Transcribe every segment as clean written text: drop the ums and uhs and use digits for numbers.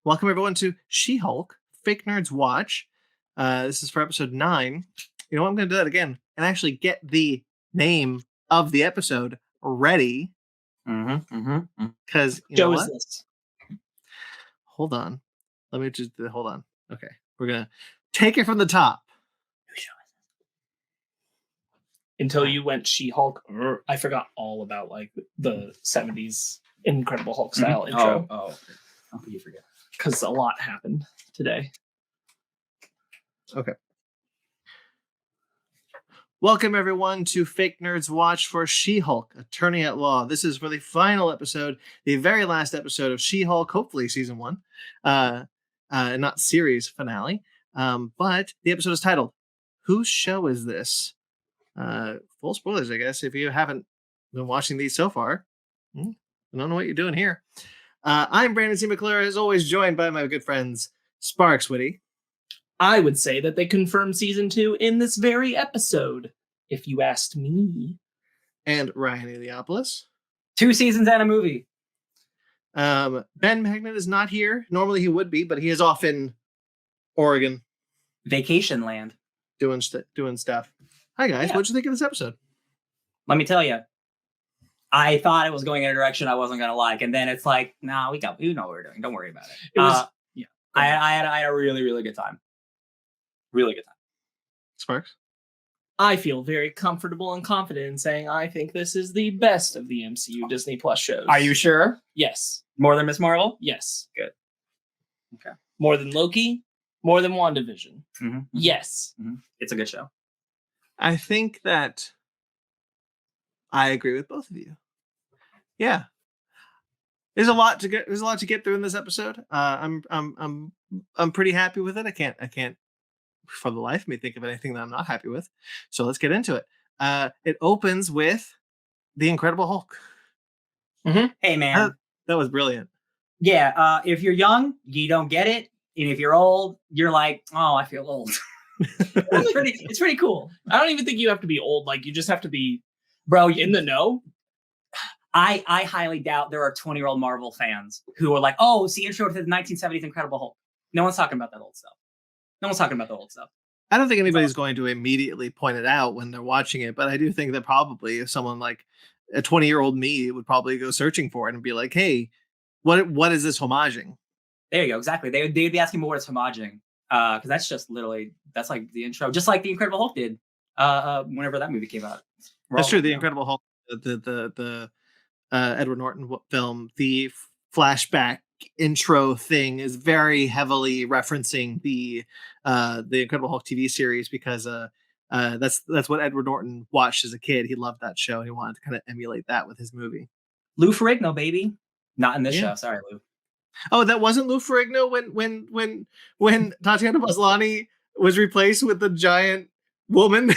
Welcome everyone to She-Hulk, Fake Nerds Watch. This is for episode 9. You know what? I'm going to do that again and actually get the name of the episode ready. Because you know what? This? Hold on. Let me just hold on. Okay, we're gonna take it from the top. Until you went She-Hulk, I forgot all about like the 70s Incredible Hulk style intro. How could you forget? Because a lot happened today. Okay. Welcome everyone to Fake Nerds Watch for She-Hulk, Attorney at Law. This is for the final episode, the very last episode of She-Hulk, hopefully season 1, not series finale. But the episode is titled, Whose Show Is This? Full spoilers, I guess, if you haven't been watching these so far. I don't know what you're doing here. I'm Brandon C. McClure, as always, joined by my good friends, Sparkz Witty. I would say that they confirmed season 2 in this very episode, if you asked me. And Ryan Eliopoulos. 2 seasons and a movie. Ben Magnet is not here. Normally he would be, but he is off in Oregon. Vacation land. Doing stuff. Hi, guys. What'd you think of this episode? Let me tell you. I thought it was going in a direction I wasn't going to like. And then it's like, we know what we're doing. Don't worry about it. It was, I had a really, really good time. Really good time. Sparkz? I feel very comfortable and confident in saying I think this is the best of the MCU Disney Plus shows. Are you sure? Yes. More than Miss Marvel? Yes. Good. Okay. More than Loki? More than WandaVision? Mm-hmm. Yes. Mm-hmm. It's a good show. I think that I agree with both of you. Yeah. There's a lot to get through in this episode. I'm pretty happy with it. I can't for the life of me think of anything that I'm not happy with. So let's get into it. It opens with the Incredible Hulk. Mm-hmm. Hey man, that was brilliant. Yeah. If you're young, you don't get it, and if you're old, you're like, oh, I feel old. It's pretty cool. I don't even think you have to be old. Like you just have to be, bro, in the know. I highly doubt there are 20-year-old Marvel fans who are like, oh, see, intro to the 1970s Incredible Hulk. No one's talking about that old stuff. No one's talking about the old stuff. I don't think anybody's going to immediately point it out when they're watching it, but I do think that probably if someone like a 20-year-old me would probably go searching for it and be like, hey, what is this homaging? There you go. Exactly. They'd be asking more what it's homaging. Because that's just literally, that's like the intro, just like the Incredible Hulk did whenever that movie came out. That's true. The Incredible Hulk, the Edward Norton film, the flashback intro thing is very heavily referencing the Incredible Hulk TV series because that's what Edward Norton watched as a kid. He loved that show and he wanted to kind of emulate that with his movie. Lou Ferrigno, baby. Not in this show. Sorry, Lou. Oh, that wasn't Lou Ferrigno when Tatiana Maslany was replaced with the giant woman.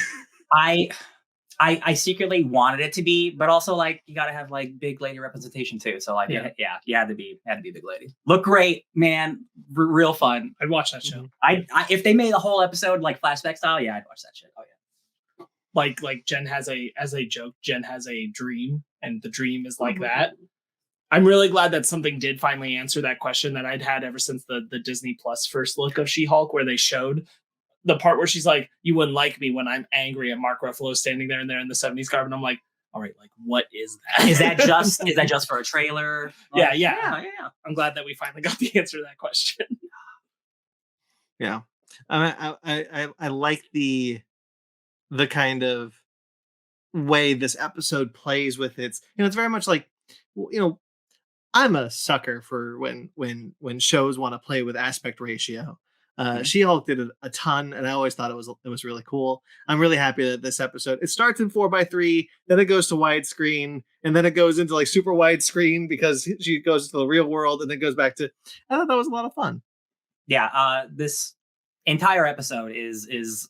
I secretly wanted it to be, but also like you gotta have like big lady representation too. So like you had to be big lady. Look great, man. Real fun. I'd watch that show. I if they made a whole episode like flashback style, I'd watch that shit. Oh yeah. Like Jen has a joke. Jen has a dream, and the dream is like that. I'm really glad that something did finally answer that question that I'd had ever since the Disney Plus first look of She-Hulk, where they showed the part where she's like, you wouldn't like me when I'm angry, and Mark Ruffalo standing there in the 70s garb. And I'm like, all right, like, what is that? Is that just for a trailer? Like, yeah. I'm glad that we finally got the answer to that question. Yeah. I like the kind of way this episode plays with its, it's very much like, I'm a sucker for when shows want to play with aspect ratio. She-Hulk did it a ton, and I always thought it was really cool. I'm really happy that this episode, it starts in 4:3, then it goes to widescreen, and then it goes into like super widescreen because she goes to the real world, and then goes back to. I thought that was a lot of fun. Yeah, this entire episode is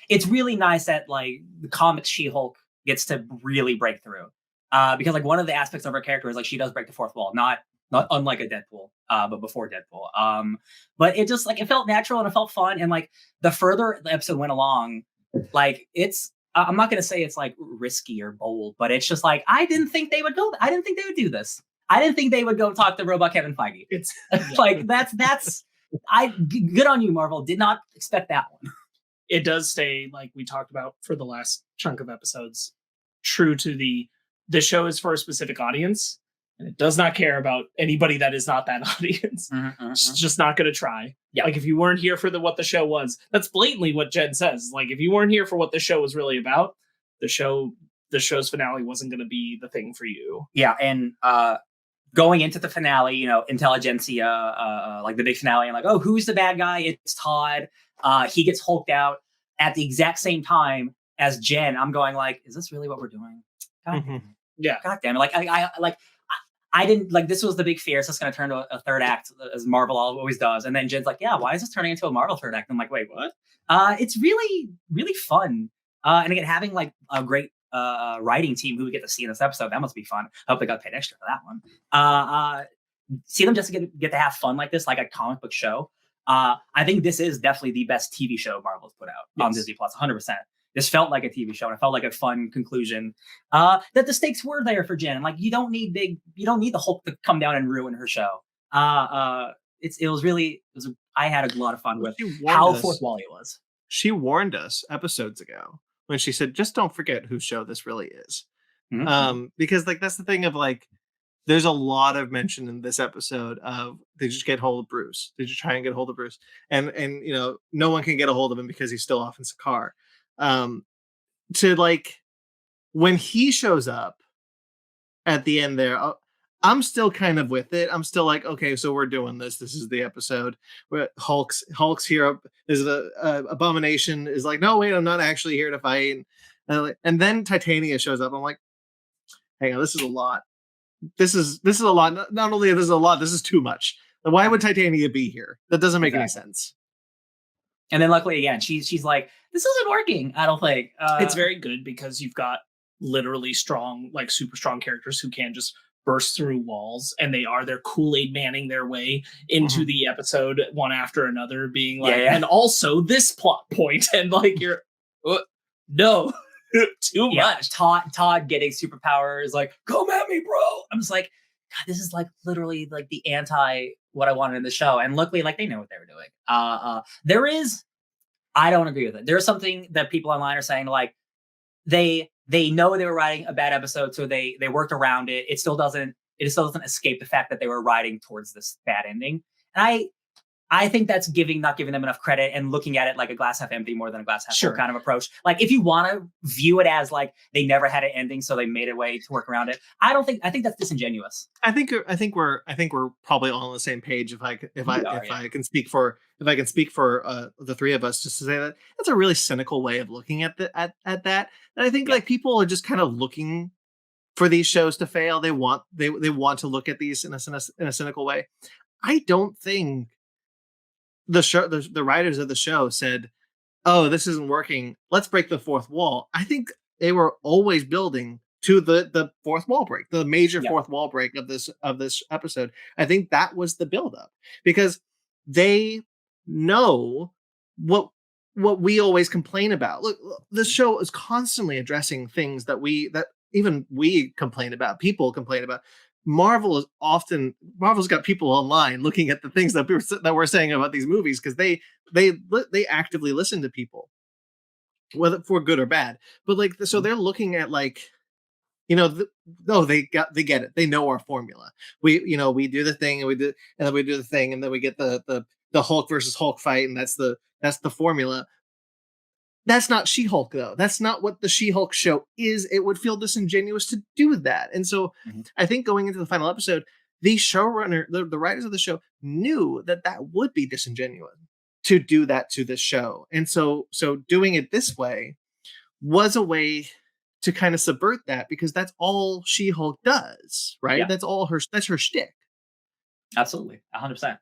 it's really nice that like the comic She-Hulk gets to really break through. Because like one of the aspects of her character is like she does break the fourth wall, not unlike a Deadpool, but before Deadpool. But it just like it felt natural and it felt fun, and like the further the episode went along, Like it's I'm not gonna say it's like risky or bold, but it's just like I didn't think they would go. I didn't think they would do this. I didn't think they would go talk to robot Kevin Feige. It's Like that's good on you, Marvel. Did not expect that one. it does stay, like we talked about for the last chunk of episodes, true to the show is for a specific audience, and it does not care about anybody that is not that audience. It's just not going to try. Yeah. Like if you weren't here for what the show was, that's blatantly what Jen says. Like if you weren't here for what the show was really about, the show's finale wasn't going to be the thing for you. Yeah, and going into the finale, you know, intelligentsia, like the big finale, and like, oh, who's the bad guy? It's Todd. He gets hulked out at the exact same time as Jen. I'm going like, is this really what we're doing? God, Yeah. God damn it! Like I didn't like this was the big fear. It's just going to turn to a third act, as Marvel always does. And then Jen's like, yeah, why is this turning into a Marvel third act? I'm like, wait, what? It's really, really fun. And again, having like a great writing team who we get to see in this episode, that must be fun. I hope they got paid extra for that one. See them just get to have fun like this, like a comic book show. I think this is definitely the best TV show Marvel's put out on Disney Plus, 100%. This felt like a TV show, and it felt like a fun conclusion. That the stakes were there for Jen. Like you don't need the Hulk to come down and ruin her show. I had a lot of fun with how fourth wall it was. She warned us episodes ago when she said, just don't forget whose show this really is. Because like that's the thing of like there's a lot of mention in this episode of did you get hold of Bruce? Did you try and get hold of Bruce? And you know, no one can get a hold of him because he's still off in Sakaar. To like when he shows up at the end there, I'm still kind of with it. I'm still like, okay, so we're doing this. This is the episode where Hulk's here. There's the Abomination is like, no, wait, I'm not actually here to fight. And then Titania shows up. I'm like, hang on, this is a lot. This is a lot. Not only this is a lot, this is too much. Why would Titania be here? That doesn't make any sense. And then luckily again, she's like, this isn't working. I don't think it's very good because you've got literally strong, like super strong characters who can just burst through walls, and they're Kool-Aid manning their way into the episode one after another, being like, and also this plot point, and like you're no. Too much. Todd getting superpowers, like, come at me, bro. I'm just like, God, this is like literally like the anti what I wanted in the show. And luckily, like they know what they were doing. There is, I don't agree with it. There's something that people online are saying like they know they were writing a bad episode, so they worked around it. It still doesn't escape the fact that they were writing towards this bad ending. And I think that's not giving them enough credit and looking at it like a glass half empty more than a glass half full kind of approach. Like if you want to view it as like they never had an ending, so they made a way to work around it. I think that's disingenuous. I think we're probably all on the same page. If I can speak for the three of us, just to say that that's a really cynical way of looking at that. And I think like people are just kind of looking for these shows to fail. They want to look at these in a cynical way. I don't think the writers of the show said, oh, this isn't working, let's break the fourth wall. I think they were always building to the fourth wall break, the major fourth wall break of this episode. I think that was the buildup because they know what we always complain about. Look, this show is constantly addressing things that even we complain about, people complain about. Marvel's got people online looking at the things that we're saying about these movies because they actively listen to people, whether for good or bad. But like, so they're looking at like, you know, they get it. They know our formula. We do the thing and then we do the thing and then we get the Hulk versus Hulk fight, and that's the formula. That's not She-Hulk, though. That's not what the She-Hulk show is. It would feel disingenuous to do that. And so I think going into the final episode, the showrunner, the writers of the show knew that would be disingenuous to do that to this show. And so doing it this way was a way to kind of subvert that, because that's all She-Hulk does, right? Yeah. That's her shtick. Absolutely. 100%.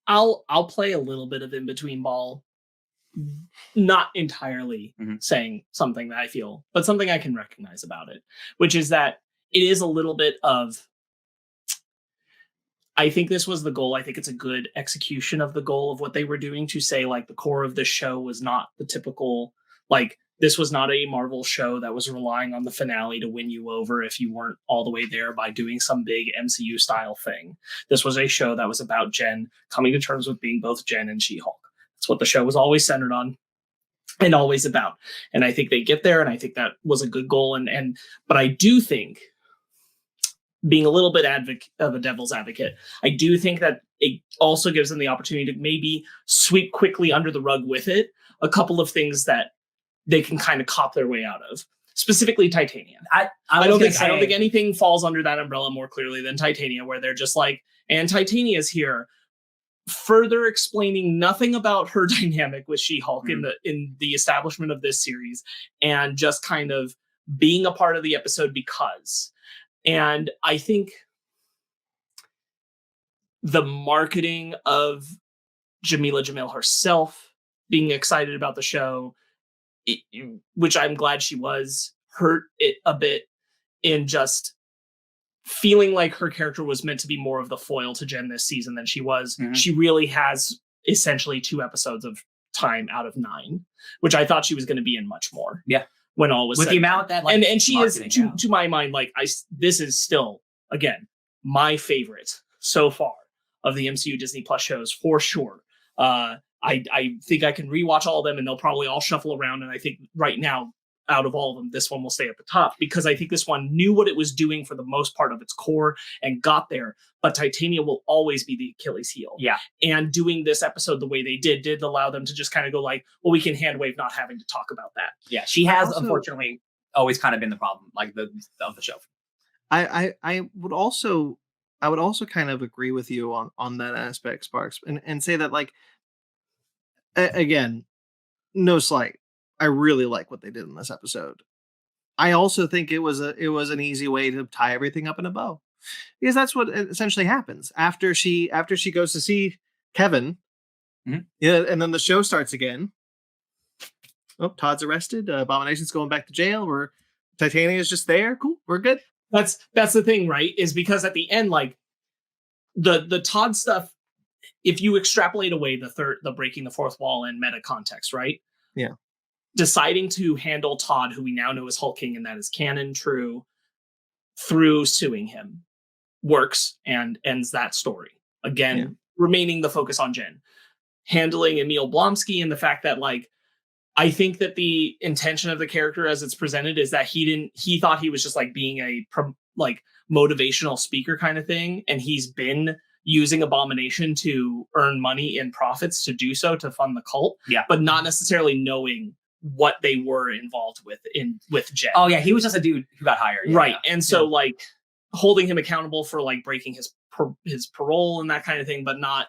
I'll play a little bit of in between ball. Not entirely saying something that I feel, but something I can recognize about it, which is that it is a little bit of, I think this was the goal. I think it's a good execution of the goal of what they were doing, to say like the core of the show was not the typical Like, this was not a Marvel show that was relying on the finale to win you over if you weren't all the way there by doing some big MCU style thing. This was a show that was about Jen coming to terms with being both Jen and She-Hulk. That's what the show was always centered on and always about. And I think they get there, and I think that was a good goal. But I do think, being a little bit of a devil's advocate, I do think that it also gives them the opportunity to maybe sweep quickly under the rug with it a couple of things that they can kind of cop their way out of, specifically Titania. I don't think anything falls under that umbrella more clearly than Titania, where they're just like, and Titania's here, further explaining nothing about her dynamic with She-Hulk in the establishment of this series, and just kind of being a part of the episode because. And I think the marketing of Jamila Jamil herself being excited about the show, which I'm glad she was, hurt it a bit in just feeling like her character was meant to be more of the foil to Jen this season than she was. Mm-hmm. She really has essentially 2 episodes of time out of 9, which I thought she was going to be in much more. Yeah. When all was with said. The amount that, like, and she is to my mind, like, this is still, again, my favorite so far of the MCU Disney Plus shows for sure. I think I can rewatch all of them, and they'll probably all shuffle around. And I think right now, out of all of them, this one will stay at the top, because I think this one knew what it was doing for the most part of its core and got there. But Titania will always be the Achilles heel. Yeah. And doing this episode the way they did allow them to just kind of go like, well, we can hand wave not having to talk about that. Yeah. She has unfortunately always kind of been the problem, like of the show. I would also kind of agree with you on that aspect, Sparkz, and say that, like, again, no slight, I really like what they did in this episode. I also think it was an easy way to tie everything up in a bow, because that's what essentially happens after she goes to see Kevin. Mm-hmm. Yeah, and then the show starts again. Oh, Todd's arrested. Abomination's going back to jail. Where Titania's just there. Cool, we're good. That's the thing, right? Is because at the end, like, the Todd stuff, if you extrapolate away the breaking the fourth wall and meta context, right? Yeah. Deciding to handle Todd, who we now know is Hulk King, and that is canon true, through suing him, works and ends that story. Again, remaining the focus on Jen. Handling Emil Blonsky and the fact that, like, I think that the intention of the character as it's presented is that he thought he was just like being a motivational speaker kind of thing. And he's been using Abomination to earn money and profits to do so, to fund the cult, but not necessarily knowing what they were involved with Jen. Oh yeah, he was just a dude who got hired. Yeah, right. And so like holding him accountable for like breaking his parole and that kind of thing, but not,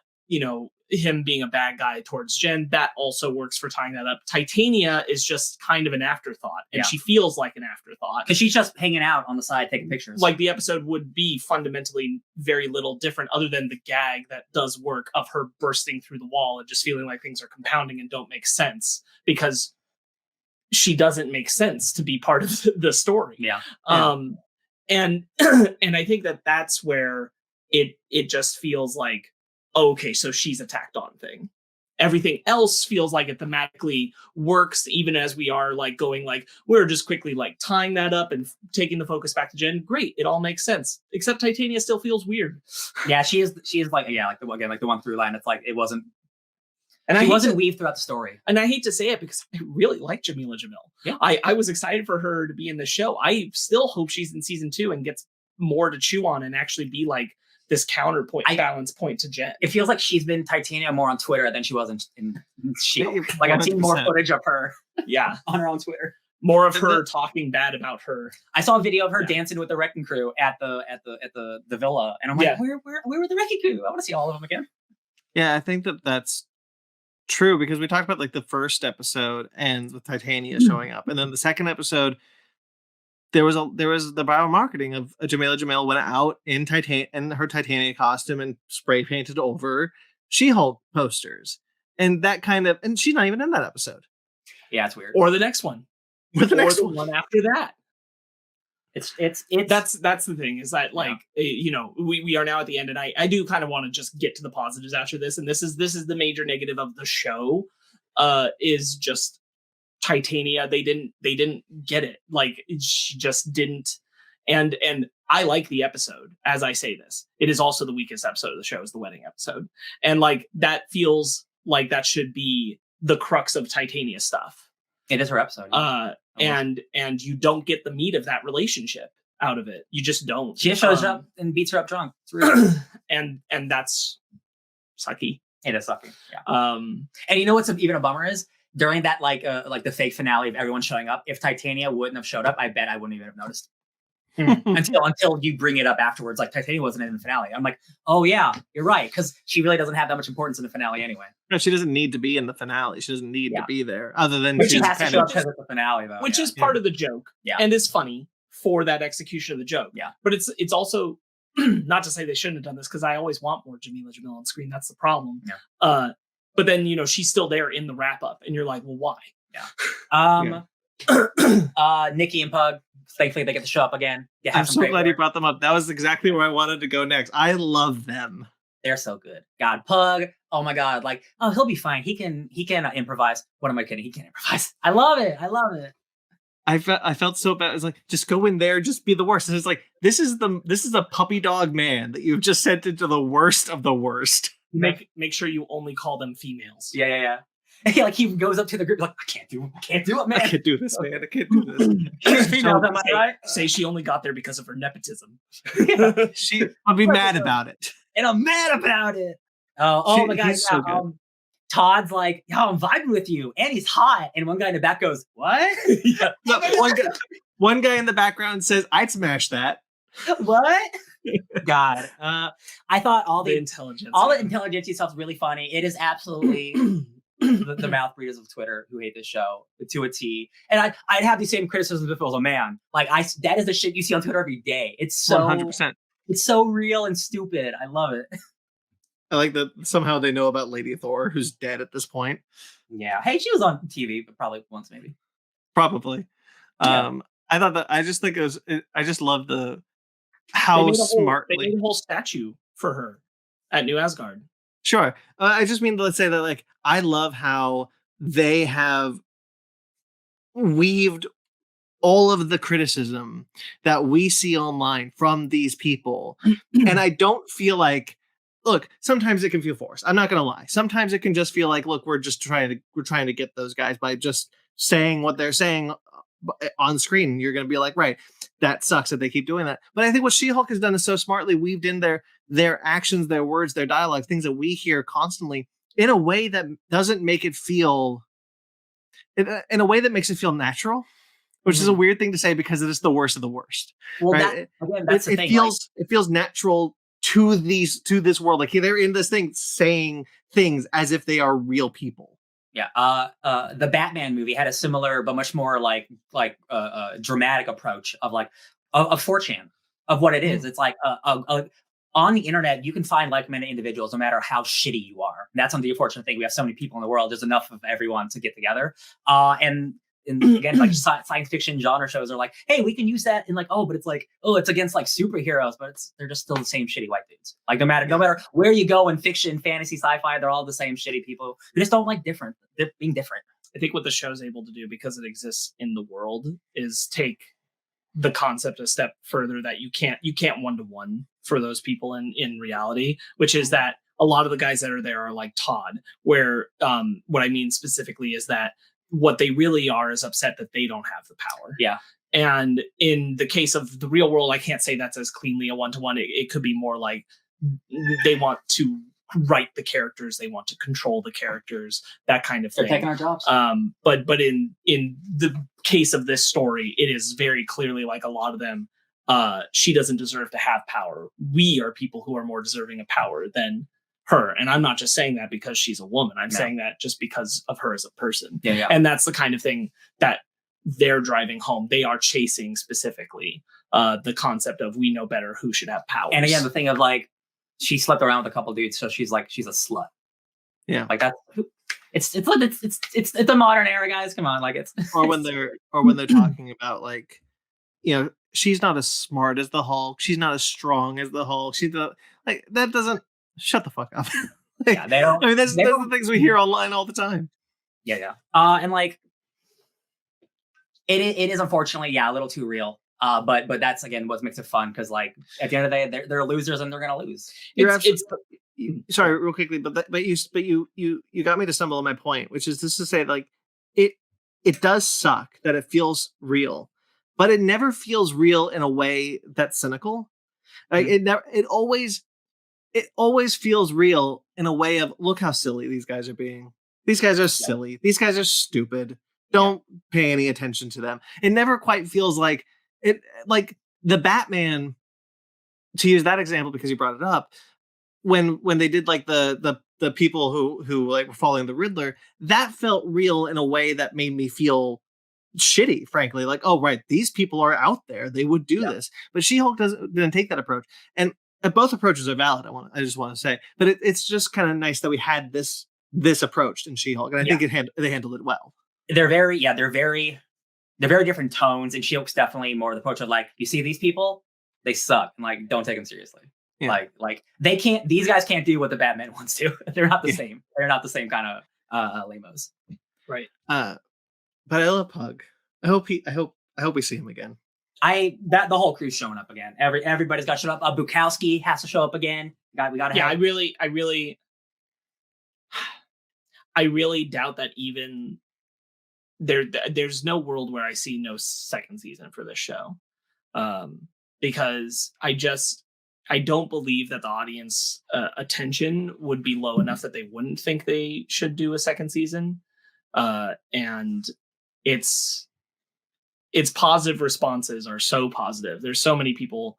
him being a bad guy towards Jen, that also works for tying that up. Titania is just kind of an afterthought, and she feels like an afterthought. Because she's just hanging out on the side taking pictures. Like, the episode would be fundamentally very little different other than the gag that does work of her bursting through the wall and just feeling like things are compounding and don't make sense, because she doesn't make sense to be part of the story. Yeah. And I think that's where it just feels like, okay, so she's a tacked on thing. Everything else feels like it thematically works, even as we are like going like, we're just quickly like tying that up and taking the focus back to Jen. Great, it all makes sense. Except Titania still feels weird. Yeah, she is like, like the one through line. It's like it wasn't. And she wasn't weaved throughout the story. And I hate to say it, because I really like Jamila Jamil. Yeah. I was excited for her to be in the show. I still hope she's in season 2 and gets more to chew on and actually be like this counterpoint, balance point to Jen. It feels like she's been Titania more on Twitter than she was in S.H.I.E.L.D. Like, I've seen more footage of her on her own Twitter. More of her talking bad about her. I saw a video of her dancing with the wrecking crew at the villa, and I'm like, where were the wrecking crew? I want to see all of them again. Yeah, I think that's true, because we talked about like the first episode ends with Titania showing up, and then the second episode there was the biomarketing of Jamila Jamil went out in her Titania costume and spray painted over She-Hulk posters, and that kind of, and she's not even in that episode. Yeah, it's weird. Or the next one, or the one after that. It's that's the thing, is that like we are now at the end, and I do kind of want to just get to the positives after this, and this is the major negative of the show, is just Titania, they didn't get it. Like she just didn't. And I like the episode. As I say this, it is also the weakest episode of the show, is the wedding episode, and like that feels like that should be the crux of Titania stuff. It is her episode. And you don't get the meat of that relationship out of it. You just don't. She just shows up and beats her up drunk. It's real. and that's sucky. It is sucky. Yeah. And you know what's even a bummer is during that like the fake finale of everyone showing up. If Titania wouldn't have showed up, I bet I wouldn't even have noticed. until you bring it up afterwards. Like Titania wasn't in the finale. I'm like, oh yeah, you're right, because she really doesn't have that much importance in the finale anyway. No, she doesn't need to be in the finale. She doesn't need to be there, other than she has to show up because of the finale, though. Which is part of the joke, and is funny for that execution of the joke. Yeah, but it's also not to say they shouldn't have done this, because I always want more Jamila Jamil on screen. That's the problem. Yeah. But then she's still there in the wrap up, and you're like, well, why? Yeah. Nikki and Pug. Thankfully, they get to show up again. I'm so glad you brought them up. That was exactly where I wanted to go next. I love them. They're so good. God, Pug. Oh my God. Like, oh, he'll be fine. He can improvise. What am I kidding? He can improvise. I love it. I felt so bad. It's like, just go in there, just be the worst. And it's like, this is a puppy dog man that you've just sent into the worst of the worst. Make sure you only call them females. Yeah. Like he goes up to the group like, I can't do it, man. I can't do this, man. I can't do this. Female, am I right? Say she only got there because of her nepotism. I'll be mad about it. And I'm mad about it. Oh my God. So Todd's like, yo, I'm vibing with you. And he's hot. And one guy in the back goes, what? Look, one guy in the background says, I'd smash that. What? God. I thought all the intelligentsia stuff is really funny. It is absolutely the mouth breeders of Twitter who hate this show to a T. And I'd have the same criticisms if it was a man. Like that is the shit you see on Twitter every day. It's so 100%. It's so real and stupid. I love it. I like that somehow they know about Lady Thor, who's dead at this point. Yeah. Hey, she was on TV, but probably once maybe. Probably. Yeah. I thought that I just think it was. I just love how smartly they made a whole statue for her at New Asgard. Sure. I just mean, let's say that, like, I love how they have weaved all of the criticism that we see online from these people. And I don't feel like, look, sometimes it can feel forced. I'm not going to lie. Sometimes it can just feel like, look, we're trying to get those guys by just saying what they're saying on screen. You're going to be like, right, that sucks that they keep doing that. But I think what She-Hulk has done is so smartly weaved in their actions, their words, their dialogue, things that we hear constantly in a way that doesn't make it feel, in a way that makes it feel natural, which is a weird thing to say because it is the worst of the worst. Well, right? That's the thing. It feels natural to this world. Like they're in this thing saying things as if they are real people. Yeah. The Batman movie had a similar but much more like dramatic approach of 4chan, of what it is. It's like on the internet, you can find like-minded individuals no matter how shitty you are. And that's the unfortunate thing. We have so many people in the world. There's enough of everyone to get together. And again, like science fiction genre shows are like, hey, we can use that in but it's like, oh, it's against like superheroes, but they're just still the same shitty white dudes. Like no matter where you go in fiction, fantasy, sci-fi, they're all the same shitty people who just don't like being different. I think what the show's able to do, because it exists in the world, is take the concept a step further that you can't one-to-one for those people in reality, which is that a lot of the guys that are there are like Todd, where what I mean specifically is that what they really are is upset that they don't have the power. Yeah. And in the case of the real world, I can't say that's as cleanly a one-to-one. It could be more like they want to write the characters, they want to control the characters, that kind of thing. They're taking our jobs. But in the case of this story, it is very clearly like a lot of them, she doesn't deserve to have power. We are people who are more deserving of power than her. And I'm not just saying that because she's a woman. I'm saying that just because of her as a person. Yeah. And that's the kind of thing that they're driving home. They are chasing specifically the concept of we know better who should have power. And again, the thing of like, she slept around with a couple dudes, so she's a slut. Yeah. Like that. It's the modern era, guys. Come on. Like it's or when they're talking about like, she's not as smart as the Hulk. She's not as strong as the Hulk. She's not like that. Doesn't shut the fuck up. Yeah, they don't. I mean, that's the things we hear online all the time. Yeah. And like, It is unfortunately, yeah, a little too real. But that's again what makes it fun because like at the end of the day, they're losers and they're gonna lose. Sorry, real quickly, but you got me to stumble on my point, which is just to say like it it does suck that it feels real, but it never feels real in a way that's cynical. Like Mhm. it always feels real in a way of look how silly these guys are being. These guys are Yeah. silly. These guys are stupid. Yeah. Don't pay any attention to them. It never quite feels like it like the Batman, to use that example because you brought it up, when they did like the people who like were following the Riddler, that felt real in a way that made me feel shitty, frankly. Like, oh right, these people are out there, they would do Yeah. this. But She-Hulk didn't take that approach. And both approaches are valid, I just want to say, but it's just kind of nice that we had this approach in She-Hulk, and I Yeah. think they handled it well. They're very different tones, and She-Hulk's definitely more the approach of like, you see these people, they suck, and like don't take them seriously. Yeah. Like they can't. These guys can't do what the Batman wants to. They're not the Yeah. same. They're not the same kind of lamos. Right. But I love Pug. I hope we see him again. The whole crew's showing up again. Everybody's got to show up. Bukowski has to show up again. We got to. Yeah, have, I really doubt that even there's no world where I see no second season for this show. Because I don't believe that the audience attention would be low enough that they wouldn't think they should do a second season. And its positive responses are so positive. There's so many people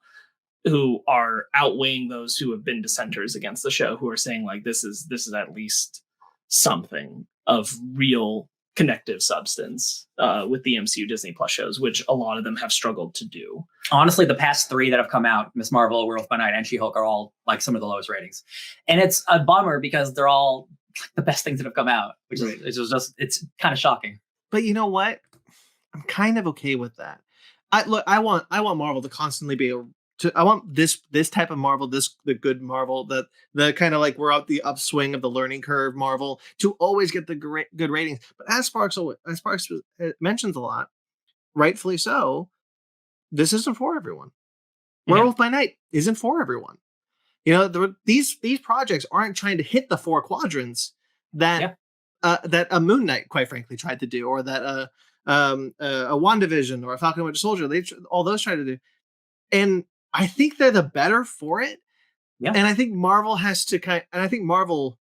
who are outweighing those who have been dissenters against the show, who are saying like this is at least something of real connective substance with the MCU Disney Plus shows, which a lot of them have struggled to do. Honestly, the past 3 that have come out, Miss Marvel, Werewolf by Night, and She-Hulk, are all like some of the lowest ratings, and it's a bummer because they're all the best things that have come out, which is it's kind of shocking. But you know what? I'm kind of okay with that. I want Marvel to constantly be I want this type of Marvel, the good Marvel, the kind of like we're out the upswing of the learning curve Marvel, to always get the good ratings. But as Sparkz mentions a lot, rightfully so, this isn't for everyone. Yeah. Werewolf by Night isn't for everyone. You know, these projects aren't trying to hit the 4 quadrants that that a Moon Knight, quite frankly, tried to do, or that a WandaVision or a Falcon and Winter Soldier, all those try to do. And I think they're the better for it. Yeah. And I think Marvel has to Marvel's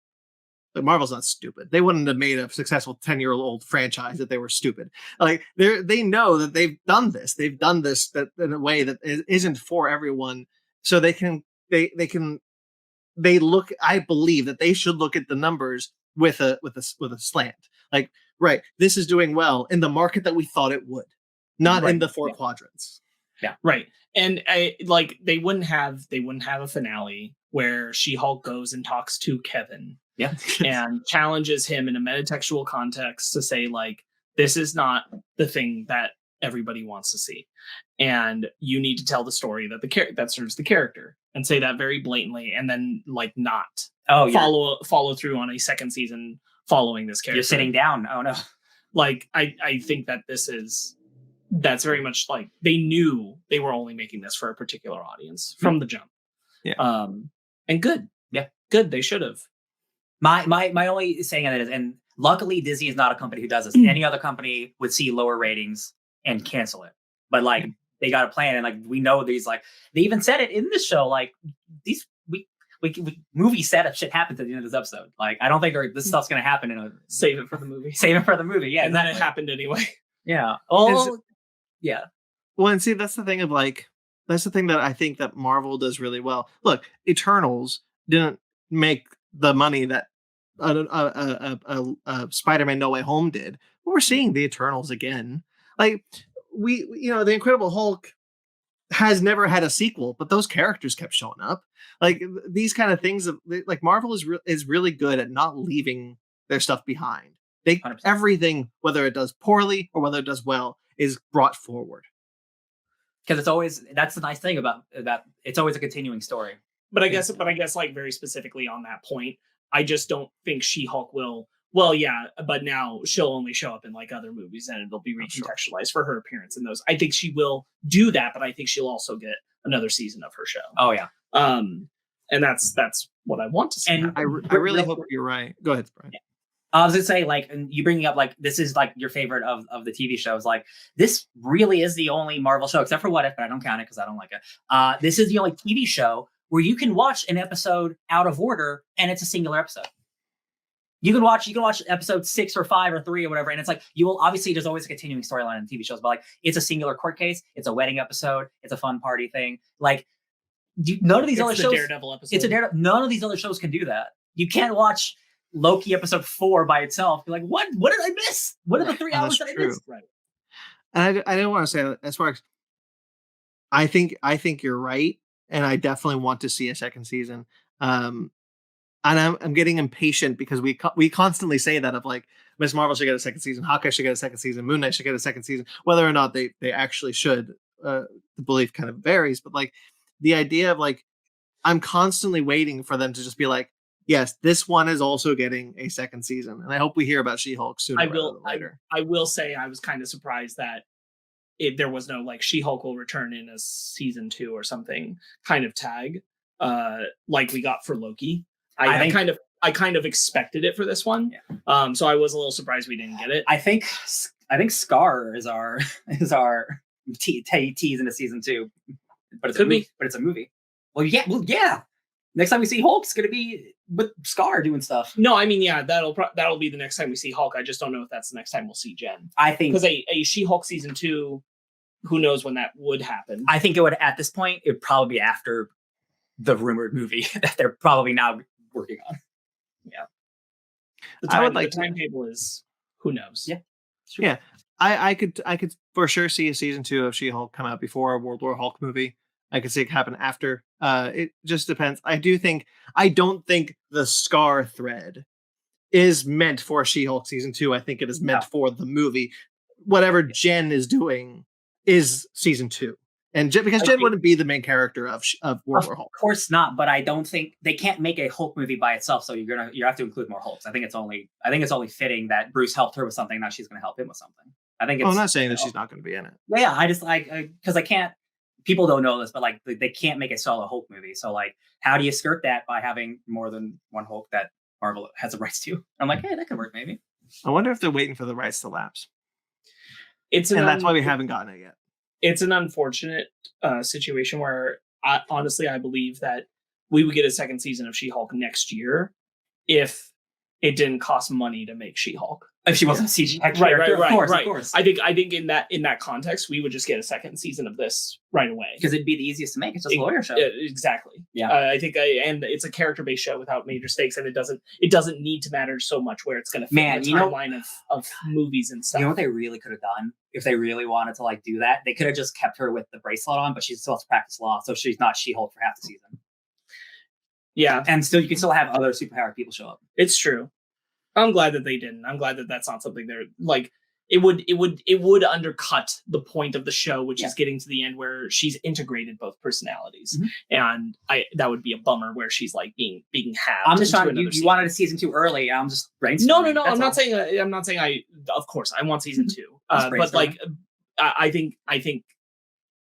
not stupid. They wouldn't have made a successful 10-year-old franchise if they were stupid. Like they know that they've done this. They've done this that in a way that isn't for everyone. So they look, I believe that they should look at the numbers with a slant. Like, right, this is doing well in the market that we thought it would, not in the 4 quadrants. Yeah, right. And they wouldn't have a finale where She-Hulk goes and talks to Kevin, and challenges him in a metatextual context to say like, this is not the thing that everybody wants to see, and you need to tell the story that serves the character, and say that very blatantly, and then like not follow through on a second season following this character. You're sitting down. Oh no. Like I think that that's very much like they knew they were only making this for a particular audience from the jump. Yeah. And good. Yeah. Good. They should have. My only saying on it is, and luckily Disney is not a company who does this. Any other company would see lower ratings and cancel it. But like they got a plan, and like we know these, like they even said it in this show, like these we movie setup shit happens at the end of this episode. Like I don't think this stuff's gonna happen Save it for the movie. Save it for the movie. Yeah. And then it happened anyway. Yeah. Oh yeah. Well, and see, that's the thing that I think that Marvel does really well. Look, Eternals didn't make the money that Spider-Man No Way Home did. But we're seeing the Eternals again. Like the Incredible Hulk has never had a sequel, but those characters kept showing up. Like these kind of things, like Marvel is really good at not leaving their stuff behind. 100%. Everything, whether it does poorly or whether it does well, is brought forward. Because that's the nice thing about it's always a continuing story. But I guess like very specifically on that point, I just don't think She-Hulk will Well, yeah, but now she'll only show up in like other movies, and it'll be sure. recontextualized for her appearance in those. I think she will do that, but I think she'll also get another season of her show. Oh yeah. And that's what I want to see. And I really hope you're right. Go ahead, Brian. I was gonna say, like, and you bringing up like this is like your favorite of the TV shows. Like, this really is the only Marvel show, except for What If, but I don't count it because I don't like it. This is the only TV show where you can watch an episode out of order and it's a singular episode. You can watch episode 6 or 5 or 3 or whatever, and it's like you will obviously there's always a continuing storyline in TV shows, but like it's a singular court case, it's a wedding episode, it's a fun party thing. Like none of these other shows. Daredevil episode. It's a Daredevil. None of these other shows can do that. You can't watch Loki episode 4 by itself. You're like, what? What did I miss? What are the 3 hours that I missed? Right. And I didn't want to say that as far as I think you're right, and I definitely want to see a second season. And I'm getting impatient because we constantly say that of like Miss Marvel should get a second season, Hawkeye should get a second season, Moon Knight should get a second season. Whether or not they actually should, the belief kind of varies. But like the idea of like I'm constantly waiting for them to just be like, yes, this one is also getting a second season, and I hope we hear about She-Hulk sooner rather than later. I will say I was kind of surprised that there was no like She-Hulk will return in a season 2 or something kind of tag, like we got for Loki. I kind of expected it for this one. Yeah. So I was a little surprised we didn't get it. I think Scar is our tease into season 2, but it's a movie. Well, yeah. Next time we see Hulk, it's gonna be with Scar doing stuff. No, I mean, yeah, that'll be the next time we see Hulk. I just don't know if that's the next time we'll see Jen. I think because a She-Hulk season 2, who knows when that would happen. I think it would at this point it would probably be after the rumored movie that they're probably now working on. Yeah. The timetable is who knows. Yeah. Sure. Yeah. I could for sure see a season 2 of She-Hulk come out before a World War Hulk movie. I could see it happen after. It just depends. I don't think the Scar thread is meant for She-Hulk season 2. I think it is meant for the movie. Whatever Jen is doing is season 2. And because Jen wouldn't be the main character of World War Hulk. Of course not, but I don't think they can't make a Hulk movie by itself. So you have to include more Hulks. I think it's only fitting that Bruce helped her with something. Now she's going to help him with something. I think. I'm not saying that she's not going to be in it. Yeah, I just because I can't. People don't know this, but like they can't make a solo Hulk movie. So like, how do you skirt that by having more than one Hulk that Marvel has the rights to? I'm like, hey, that could work maybe. I wonder if they're waiting for the rights to lapse. That's why we haven't gotten it yet. It's an unfortunate situation where honestly, I believe that we would get a second season of She-Hulk next year if it didn't cost money to make She-Hulk. If she wasn't a CGI character, of course. I think in that context, we would just get a second season of this right away because it'd be the easiest to make. It's just a lawyer show. Exactly. Yeah. I think and it's a character-based show without major stakes, and it doesn't need to matter so much where it's going to fit the timeline of movies and stuff. You know what they really could have done if they really wanted to like do that? They could have just kept her with the bracelet on, but she still has to practice law, so she's not She-Hulk for half the season. Yeah, and still you can still have other superpowered people show up. It's true. I'm glad that they didn't. I'm glad that that's not something they're like. It would undercut the point of the show, which is getting to the end where she's integrated both personalities, and that would be a bummer where she's like being halved. I'm just trying. You wanted a season 2 early. I'm just brainstorming. No. I'm not saying. Of course, I want season 2. But like, I think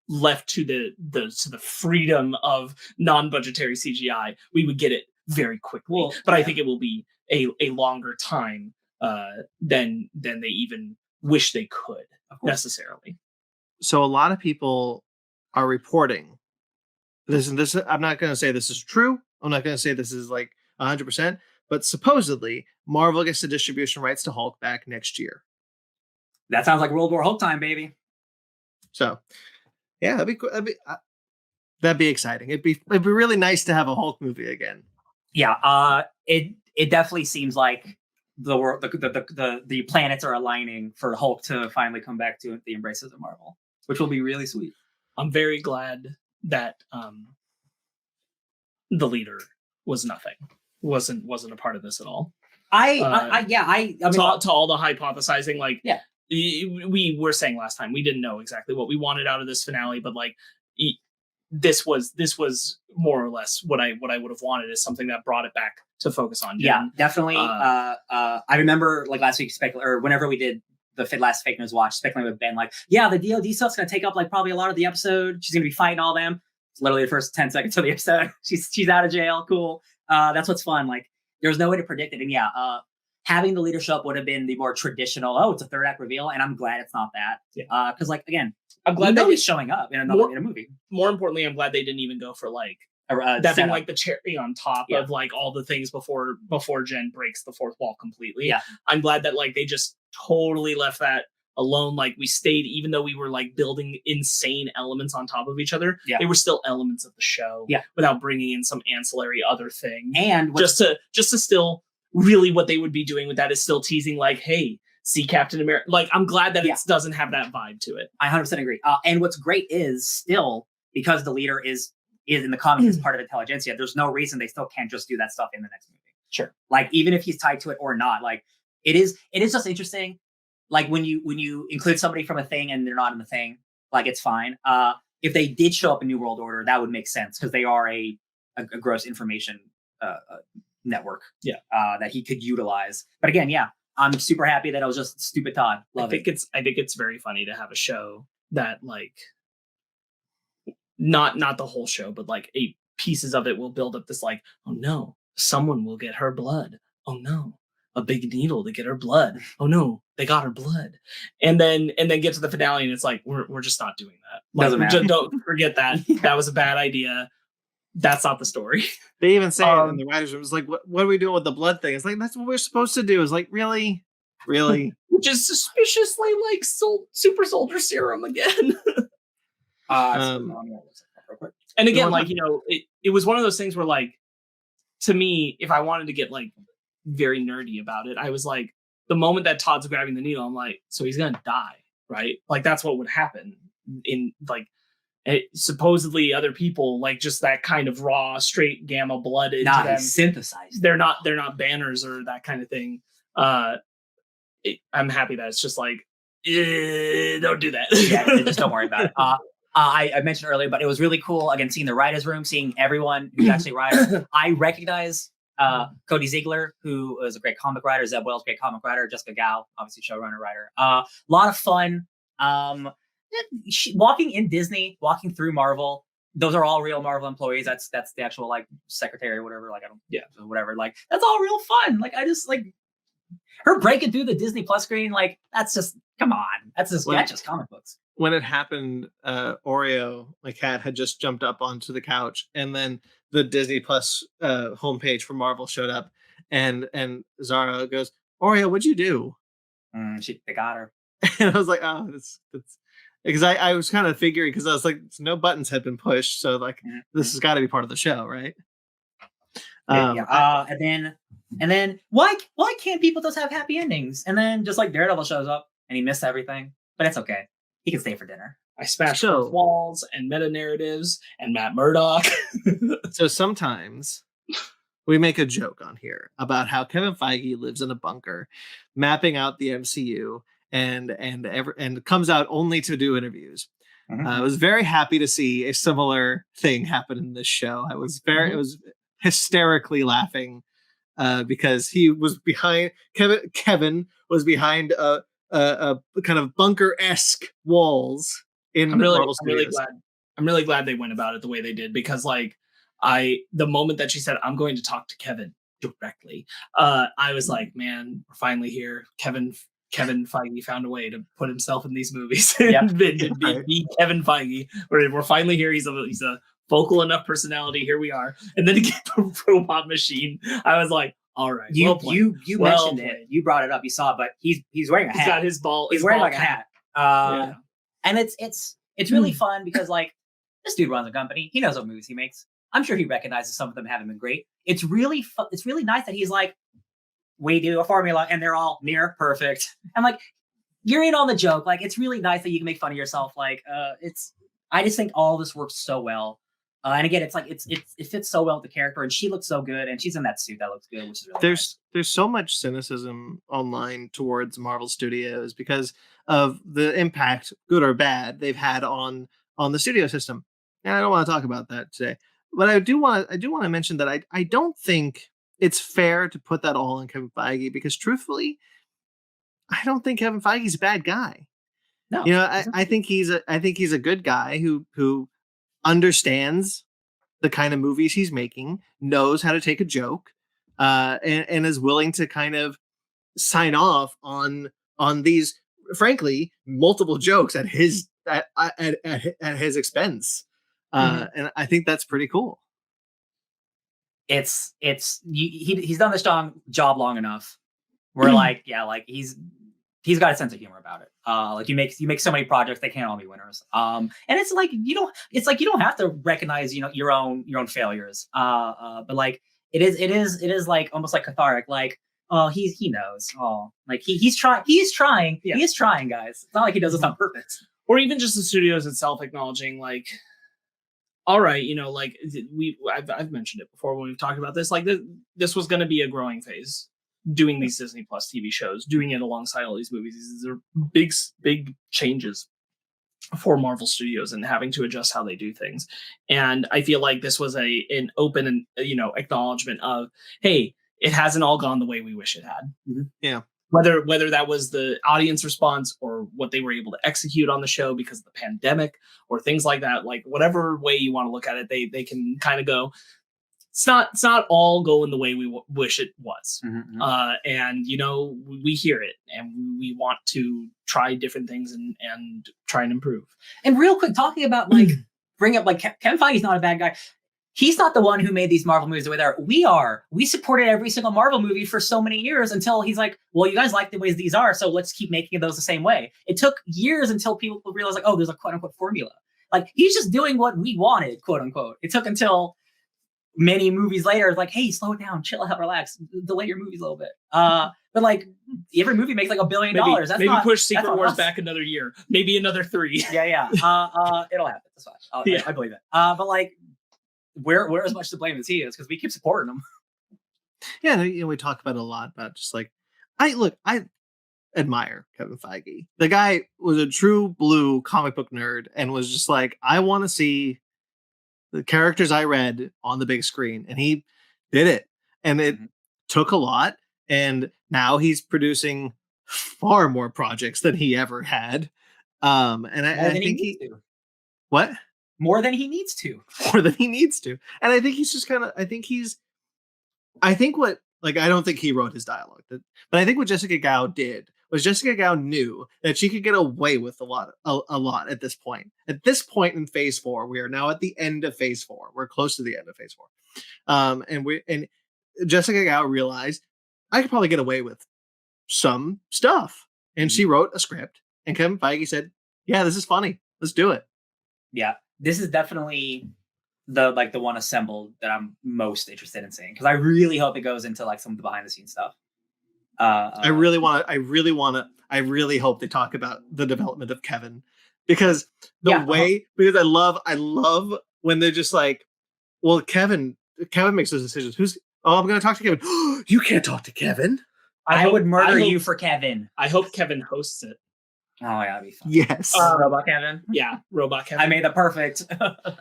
left to the freedom of non-budgetary CGI, we would get it very quickly. But I think it will be a longer time than they even wish they could necessarily. So a lot of people are reporting this. I'm not going to say this is true. I'm not going to say this is like 100%, but supposedly Marvel gets the distribution rights to Hulk back next year. That sounds like World War Hulk time, baby. So yeah, that'd be exciting. It'd be really nice to have a Hulk movie again. Yeah. It definitely seems like the world, the planets are aligning for Hulk to finally come back to the embraces of Marvel, which will be really sweet. I'm very glad that the leader wasn't a part of this at all. I mean, to all the hypothesizing, like we were saying last time, we didn't know exactly what we wanted out of this finale, but like this was more or less what I would have wanted, is something that brought it back to focus on Jen. Yeah, definitely. I remember like last week, or whenever we did the last fake news watch, speculating with Ben, like, yeah, the DOD stuff's gonna take up like probably a lot of the episode. She's gonna be fighting all them. It's literally the first 10 seconds of the episode. She's out of jail. Cool. That's what's fun. Like, there's no way to predict it. And yeah, having the leadership would have been the more traditional. Oh, it's a third act reveal, and I'm glad it's not that. Yeah. Because like again, I'm glad that he's showing up in another in a movie. More importantly, I'm glad they didn't even go for like that being like the cherry on top of like all the things before Jen breaks the fourth wall completely. Yeah. I'm glad that like they just totally left that alone. Like we stayed, even though we were like building insane elements on top of each other, they were still elements of the show. Yeah. Without bringing in some ancillary other thing. And just to still really what they would be doing with that is still teasing like, hey, see Captain America. Like I'm glad that it doesn't have that vibe to it. I 100% agree. And what's great is still because the leader is in the comics as part of intelligentsia, there's no reason they still can't just do that stuff in the next movie. Sure. Like even if he's tied to it or not, like it is just interesting. Like when you include somebody from a thing and they're not in the thing, like it's fine. If they did show up in New World Order, that would make sense because they are a gross information network. Yeah. That he could utilize. But again, yeah, I'm super happy that it was just stupid Todd. I think it's very funny to have a show that like not the whole show, but like pieces of it will build up this like, oh no, someone will get her blood. Oh no, a big needle to get her blood. Oh no, they got her blood. And then get to the finale and it's like, we're just not doing that. Like, Doesn't matter. Don't forget that. That was a bad idea. That's not the story. They even say it in the writers' room. It's like, what are we doing with the blood thing? It's like, that's what we're supposed to do. It's like, really? Which is suspiciously like super soldier serum again. And again, like, you know, it was one of those things where like, to me, if I wanted to get like very nerdy about it, I was like, the moment that Todd's grabbing the needle, I'm like, so he's going to die, right? Like that's what would happen in like, supposedly other people like just that kind of raw straight gamma blood into them synthesized. They're not banners or that kind of thing. I'm happy that it's just like don't do that. Yeah, just don't worry about it. I mentioned earlier, but it was really cool again seeing the writers' room, seeing everyone who's actually writers. I recognize Cody Ziegler, who is a great comic writer, Zeb Wells, great comic writer, Jessica Gao, obviously showrunner writer. A lot of fun. Walking in Disney, walking through Marvel, those are all real Marvel employees. That's the actual like secretary or whatever. Like whatever. Like that's all real fun. Like I just like her breaking through the Disney Plus screen. Like that's just come on. That's just comic books. When it happened, Oreo, my cat, had just jumped up onto the couch, and then the Disney Plus homepage for Marvel showed up, and Zara goes, "Oreo, what'd you do?" They got her, and I was like, "Oh, that's." Because I was kind of figuring, because I was like, no buttons had been pushed, so like this has got to be part of the show, right? And then why can't people just have happy endings? And then just like Daredevil shows up and he missed everything, but it's okay. He can stay for dinner. I smashed both walls and meta narratives and Matt Murdock. So sometimes we make a joke on here about how Kevin Feige lives in a bunker, mapping out the MCU. And comes out only to do interviews. I was very happy to see a similar thing happen in this show. I was it was hysterically laughing because he was behind Kevin was behind a kind of bunker-esque walls in Marvel Studios. I'm really glad they went about it the way they did, because like the moment that she said, I'm going to talk to Kevin directly, I was like, man, we're finally here. Kevin Feige found a way to put himself in these movies. Be Kevin Feige. We're finally here. He's a vocal enough personality. Here we are. And then to get the robot machine, I was like, all right. You mentioned it. You brought it up. You saw it, but he's wearing a hat. He's got his ball. He's wearing like a hat. And it's really fun because like this dude runs a company. He knows what movies he makes. I'm sure he recognizes some of them haven't been great. It's really it's really nice that he's like, we do a formula and they're all near perfect. I'm like, you're in on the joke. Like, it's really nice that you can make fun of yourself. Like, I just think all this works so well. And again, it's like, it fits so well with the character, and she looks so good, and she's in that suit that looks good, which is really nice. There's so much cynicism online towards Marvel Studios because of the impact, good or bad, they've had on the studio system. And I don't want to talk about that today, but I do want to mention that I don't think it's fair to put that all on Kevin Feige because truthfully, I don't think Kevin Feige's a bad guy. No, I think he's a good guy who understands the kind of movies he's making, knows how to take a joke, and is willing to kind of sign off on these, frankly, multiple jokes at his expense. And I think that's pretty cool. He's done this job long enough. We're like, yeah, like he's got a sense of humor about it. Like you make so many projects, they can't all be winners. And it's like you don't have to recognize your own failures. But like it is like almost like cathartic. Like he knows. Oh, like he's trying. He is trying, guys. It's not like he does this on purpose. Or even just the studios itself acknowledging, like, all right, like I've mentioned it before when we've talked about this. Like this was going to be a growing phase. Doing these Disney Plus TV shows, doing it alongside all these movies, these are big changes for Marvel Studios and having to adjust how they do things. And I feel like this was an open and acknowledgement of, hey, it hasn't all gone the way we wish it had. Mm-hmm. Yeah. Whether that was the audience response or what they were able to execute on the show because of the pandemic or things like that, like whatever way you want to look at it, they can kind of go, it's not all going the way we wish it was. Mm-hmm. And, we hear it and we want to try different things and try and improve. And real quick, talking about bring up like Kevin Feige's not a bad guy. He's not the one who made these Marvel movies the way they are. We are. We supported every single Marvel movie for so many years until he's like, well, you guys like the ways these are, so let's keep making those the same way. It took years until people realized like, oh, there's a quote unquote formula. Like he's just doing what we wanted, quote unquote. It took until many movies later, it's like, hey, slow it down, chill out, relax, delay your movies a little bit. But like every movie makes like $1 billion. Maybe push Secret Wars back another year, maybe another 3. Yeah. It'll happen. That's fine. I believe it. But like, we're as much to blame as he is because we keep supporting him. Yeah, we talk about it a lot about just like, I admire Kevin Feige. The guy was a true blue comic book nerd and was just like, I want to see the characters I read on the big screen, and he did it. And it took a lot. And now he's producing far more projects than he ever had. And I think what? More than he needs to. More than he needs to. And I think he's just kind of, I don't think he wrote his dialogue, but I think what Jessica Gao did was Jessica Gao knew that she could get away with a lot at this point. At this point in phase 4, we are now at the end of phase 4. We're close to the end of phase 4. And Jessica Gao realized I could probably get away with some stuff. And she wrote a script, and Kevin Feige said, yeah, this is funny. Let's do it. Yeah. This is definitely the one assembled that I'm most interested in seeing, because I really hope it goes into like some of the behind the scenes stuff. I really hope they talk about the development of Kevin, because because I love when they're just like, well, Kevin makes those decisions. I'm going to talk to Kevin. You can't talk to Kevin. I would murder you for Kevin. I hope Kevin hosts it. Oh yeah, that'd be fun. Yes. Robot Kevin. Yeah, Robot Kevin. I made the perfect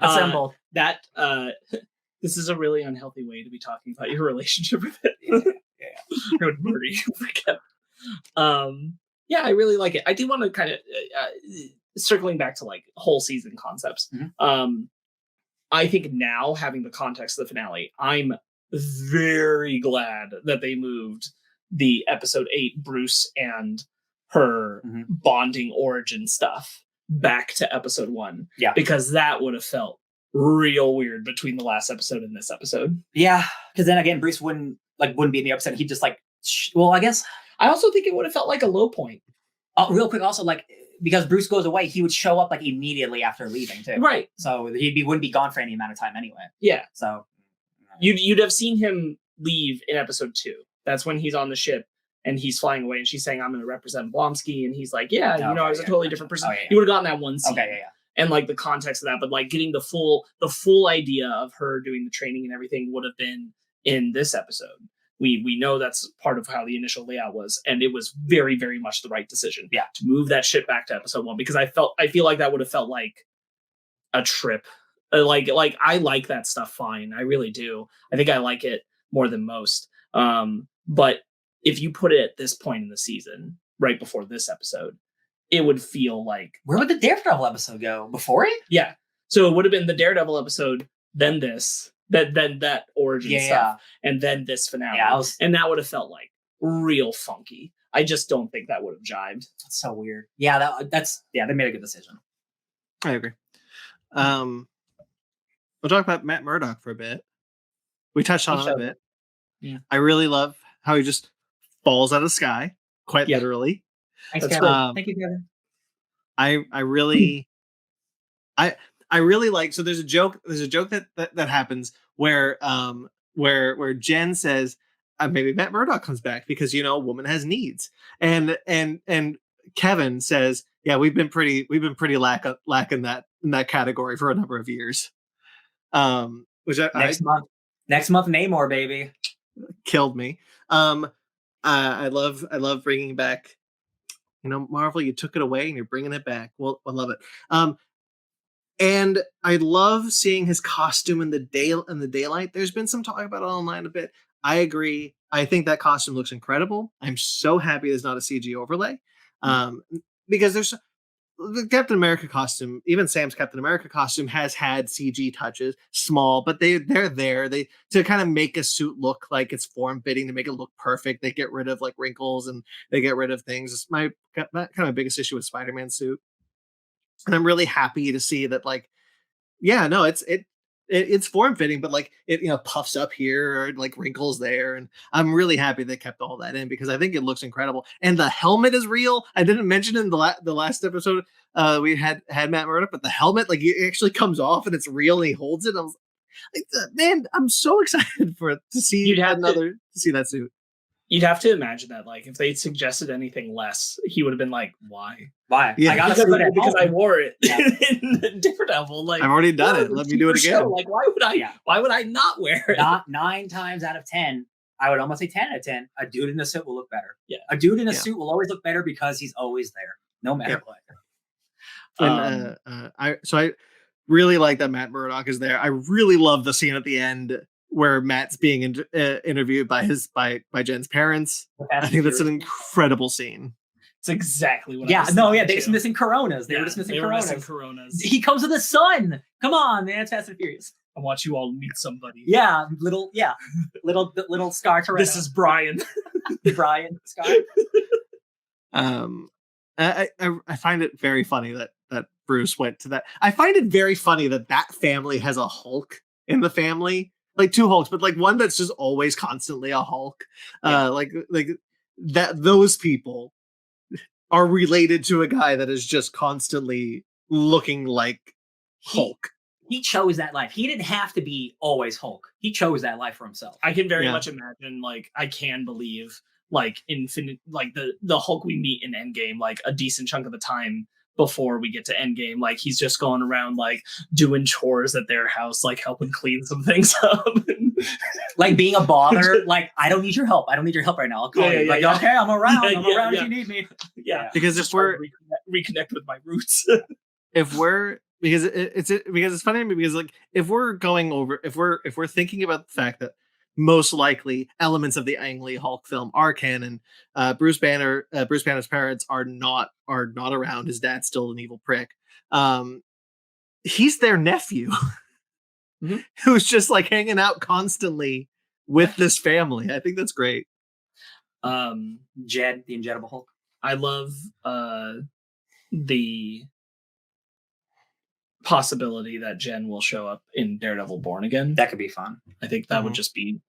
assemble. This is a really unhealthy way to be talking about your relationship with it. Yeah. I would murder you for Kevin. Yeah, I really like it. I do want to kind of circling back to like whole season concepts. Mm-hmm. I think now, having the context of the finale, I'm very glad that they moved the episode 8 Bruce and her bonding origin stuff back to episode 1. Yeah. Because that would have felt real weird between the last episode and this episode. Yeah. Because then again, Bruce wouldn't be in the episode. He'd just like, I guess. I also think it would have felt like a low point. Real quick, also, like, because Bruce goes away, he would show up like immediately after leaving too. Right. So wouldn't be gone for any amount of time anyway. Yeah. So you'd have seen him leave in episode 2. That's when he's on the ship and he's flying away and she's saying, I'm going to represent Blonsky. And he's like, yeah, I was a totally different person. You would have gotten that one scene. Okay, yeah. And like the context of that, but like getting the full idea of her doing the training and everything would have been in this episode. We know that's part of how the initial layout was, and it was very, very much the right decision. Yeah, to move that shit back to episode 1, because I feel like that would have felt like a trip. Like I like that stuff fine. I really do. I think I like it. more than most. But if you put it at this point in the season, right before this episode, it would feel like, where would the Daredevil episode go? Before it? yeah. So it would have been the Daredevil episode, then this, then that origin stuff, and then this finale. Yeah, and that would have felt like real funky. I just don't think that would have jived. That's so weird. Yeah, that's they made a good decision. I agree. We'll talk about Matt Murdock for a bit. We touched on it a bit. Yeah. I really love how he just falls out of the sky, quite literally. Thanks, Kevin. Thank you, Kevin. I really I really like, so there's a joke that happens where Jen says maybe Matt Murdock comes back because a woman has needs, and Kevin says, yeah, we've been pretty lacking that in that category for a number of years. Which next month Namor, baby, killed me. I love bringing back, Marvel, you took it away and you're bringing it back. Well, I love it. And I love seeing his costume in the daylight. There's been some talk about it online a bit. I agree. I think that costume looks incredible. I'm so happy there's not a CG overlay. Because there's the Captain America costume, even Sam's Captain America costume has had CG touches, small, but they're there. They to kind of make a suit look like it's form fitting, to make it look perfect. They get rid of like wrinkles and they get rid of things. It's my kind of biggest issue with Spider-Man suit. And I'm really happy to see that, like, yeah, no, it's form fitting, but like it puffs up here or like wrinkles there, and I'm really happy they kept all that in because I think it looks incredible. And the helmet is real. I didn't mention in the last episode we had Matt Murdock, but the helmet, like, it actually comes off and it's real and he holds it. I was like, man, I'm so excited to see to see that suit. You'd have to imagine that, like, if they'd suggested anything less, he would have been like, "Why? Yeah. I got it because I wore it in Daredevil. Like, I've already done it. Let me do it again. Show. Like, why would I? Yeah. Why would I not wear it? Not 9 times out of 10. I would almost say 10 out of 10. A dude in a suit will look better. Yeah. A dude in a suit will always look better because he's always there, no matter what. And I really like that Matt Murdock is there. I really love the scene at the end where Matt's being interviewed by Jen's parents. I think that's an incredible scene. It's exactly what. They were just missing Coronas. They were just missing Coronas. He comes with the sun. Come on, man! It's Fast and Furious. I want you all to meet somebody. Little Scar Toretto. This is Brian. Brian Scar. I find it very funny that Bruce went to that. I find it very funny that family has a Hulk in the family. Like 2 Hulks, but like one that's just always constantly a Hulk. Like that those people are related to a guy that is just constantly looking like Hulk. He chose that life. He didn't have to be always Hulk. He chose that life for himself. I can very much imagine, like, I can believe, like, Infinite, like the Hulk we meet in Endgame, like a decent chunk of the time before we get to Endgame, like, he's just going around, like, doing chores at their house, like helping clean some things up, like being a bother. Like, I don't need your help right now. I'll call you. Okay, I'm around. I'm around if you need me. Because if we're reconnect with my roots, because it's funny to me because, like, if we're thinking about the fact that most likely elements of the Ang Lee Hulk film are canon, Bruce Banner's parents are not around. His dad's still an evil prick. He's their nephew who's just like hanging out constantly with this family. I think that's great. Jed, the Injedible Hulk. I love the possibility that Jen will show up in Daredevil Born Again. That could be fun. I think that would just be...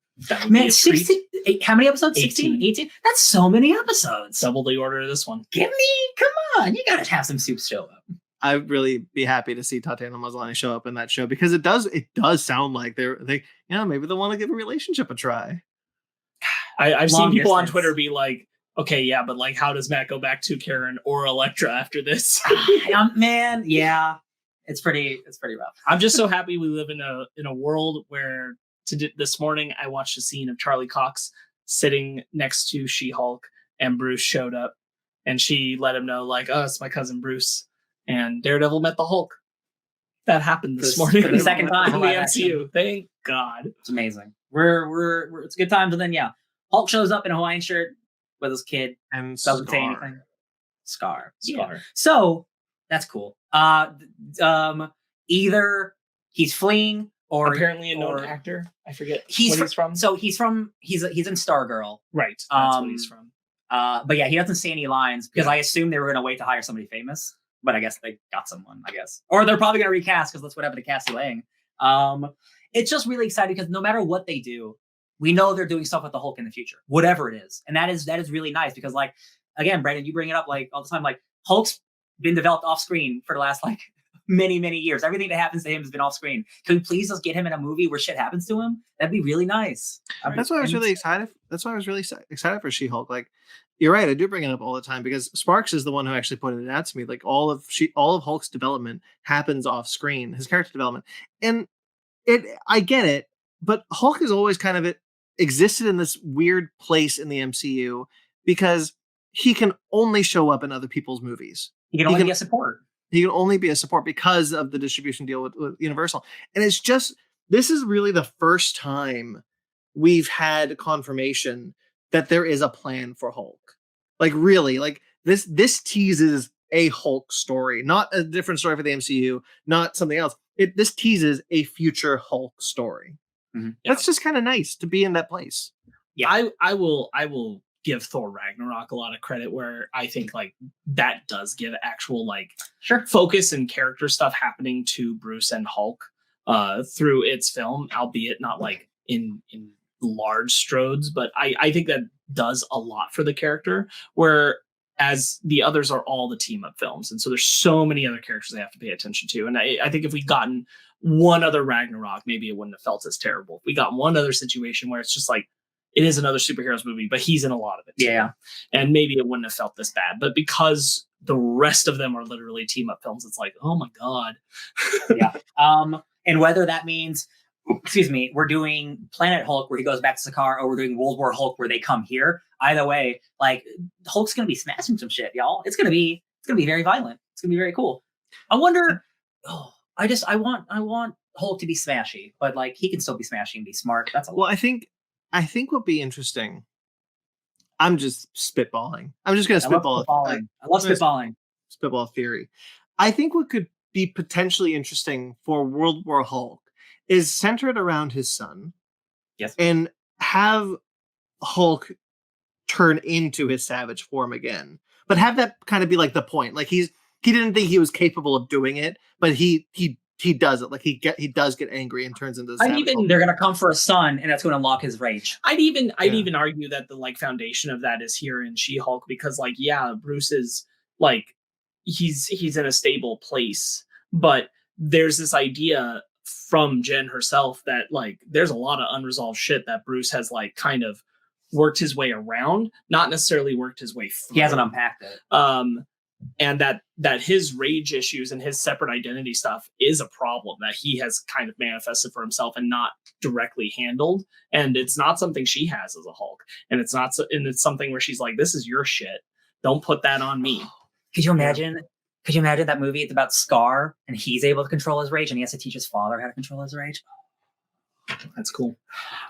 Man, 16, how many episodes? 18? That's so many episodes. Double the order of this one. Come on. You gotta have some soups show up. I'd really be happy to see Tatiana Maslany show up in that show because it does sound like they maybe they want to give a relationship a try. I've seen people on Twitter be like, okay, yeah, but like, how does Matt go back to Karen or Elektra after this? Man, yeah, it's pretty rough. I'm just so happy we live in a world where this morning I watched a scene of Charlie Cox sitting next to She-Hulk, and Bruce showed up, and she let him know, like, oh, it's my cousin Bruce, and Daredevil met the Hulk. That happened this For morning the second time in the live action. MCU. Thank God. It's amazing. We're it's good times, and then Hulk shows up in a Hawaiian shirt with his kid. And Doesn't say Scar. anything. Scar. Scar. So that's cool. Either he's fleeing or Apparently a known actor. I forget what he's from. So he's in Stargirl. Right. That's what he's from. But he doesn't say any lines because I assumed they were going to wait to hire somebody famous. But I guess they got someone, or they're probably going to recast because that's what happened to Cassie Lang. It's just really exciting because no matter what they do, we know they're doing stuff with the Hulk in the future, whatever it is, and that is really nice because, like, again, Brandon, you bring it up like all the time. Like, Hulk's been developed off screen for the last many years. Everything that happens to him has been off screen. Can we please just get him in a movie where shit happens to him? That'd be really nice. That's why I was really excited. That's why I was really excited for She-Hulk. Like, you're right. I do bring it up all the time because Sparkz is the one who actually pointed it out to me. Like, all of Hulk's development happens off screen. His character development, and I get it, but Hulk has always kind of existed in this weird place in the MCU because he can only show up in other people's movies. He can only be a support. He can only be a support because of the distribution deal with Universal. And it's just, this is really the first time we've had confirmation that there is a plan for Hulk. Like, really, like this teases a Hulk story, not a different story for the MCU, not something else. This teases a future Hulk story. Mm-hmm. That's just kind of nice to be in that place. Yeah, I will give Thor Ragnarok a lot of credit where I think like that does give actual focus and character stuff happening to Bruce and Hulk through its film, albeit not like in large strodes, but I think that does a lot for the character, whereas the others are all the team up films, and so there's so many other characters they have to pay attention to. And I think if we'd gotten one other Ragnarok, maybe it wouldn't have felt as terrible. If we got one other situation where it's just like, it is another superheroes movie, but he's in a lot of it too. Yeah. And maybe it wouldn't have felt this bad. But because the rest of them are literally team up films, it's like, oh my God. Yeah. And whether that means, we're doing Planet Hulk where he goes back to Sakaar, or we're doing World War Hulk where they come here. Either way, like, Hulk's gonna be smashing some shit, y'all. It's gonna be very violent. It's gonna be very cool. I wonder. I want Hulk to be smashy, but like he can still be smashy and be smart. That's a lot. Well, I think what'd be interesting. I'm just spitballing. I'm just gonna spitball. I love spitballing. Spitball theory. I think what could be potentially interesting for World War Hulk is centered around his son. Yes. And have Hulk turn into his savage form again. But have that kind of be like the point. Like he didn't think he was capable of doing it, but he does it. Like he does get angry and turns into the savage Hulk. They're gonna come for a son, and that's gonna unlock his rage. I'd even argue that the foundation of that is here in She-Hulk, because Bruce is he's in a stable place, but there's this idea from Jen herself that there's a lot of unresolved shit that Bruce has kind of worked his way around, not necessarily worked his way through. He hasn't unpacked it. And that his rage issues and his separate identity stuff is a problem that he has kind of manifested for himself and not directly handled. And it's not something she has as a Hulk. And it's something where she's like, this is your shit. Don't put that on me. Could you imagine? Could you imagine that movie? It's about Scar, and he's able to control his rage, and he has to teach his father how to control his rage. That's cool.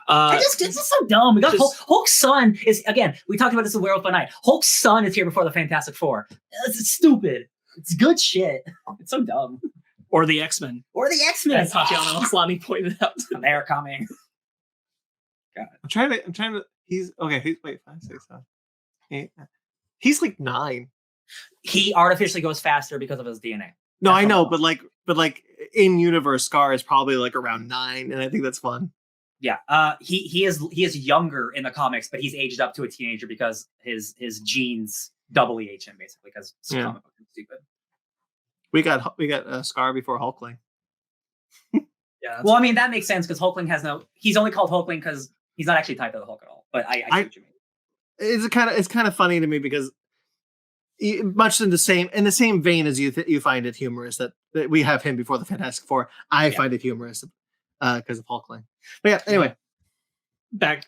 This is so dumb. We got Hulk's son is, again, we talked about this in Werewolf by Night. Hulk's son is here before the Fantastic Four. It's stupid. It's good shit. It's so dumb. Or the X-Men. As Tatiana Maslany pointed out. They're coming. God. I'm trying to. He's okay. Wait, 5, 6, 7, 8. He's 9. He artificially goes faster because of his DNA. No, I know, but in universe, Scar is probably around 9, and I think that's fun. Yeah, he is younger in the comics, but he's aged up to a teenager because his genes doubly age him, basically, because comic book is stupid. We got Scar before Hulkling. Yeah. Well, I mean that makes sense because Hulkling he's only called Hulkling because he's not actually tied to the Hulk at all. But I see what you mean. It's kind of funny to me because much in the same vein as you find it humorous that we have him before the Fantastic Four. I find it humorous because of Hulkling. But yeah, anyway, back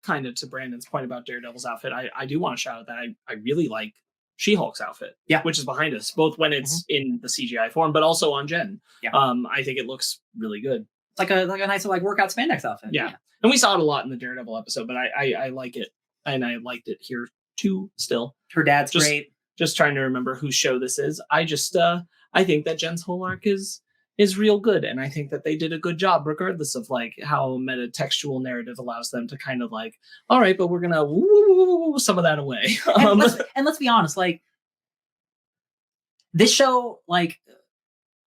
kind of to Brandon's point about Daredevil's outfit. I do want to shout out that I really like She-Hulk's outfit, Yeah. which is behind us, both when it's in the CGI form, but also on Jen. Yeah. I think it looks really good. It's like a nice like workout spandex outfit. Yeah. And we saw it a lot in the Daredevil episode, but I like it, and I liked it here too. Still, Her dad's great. Just trying to remember whose show this is. I think that Jen's whole arc is real good, and I think that they did a good job, regardless of like how metatextual narrative allows them to kind of like, all right, but we're gonna woo some of that away. And let's be honest, like this show, like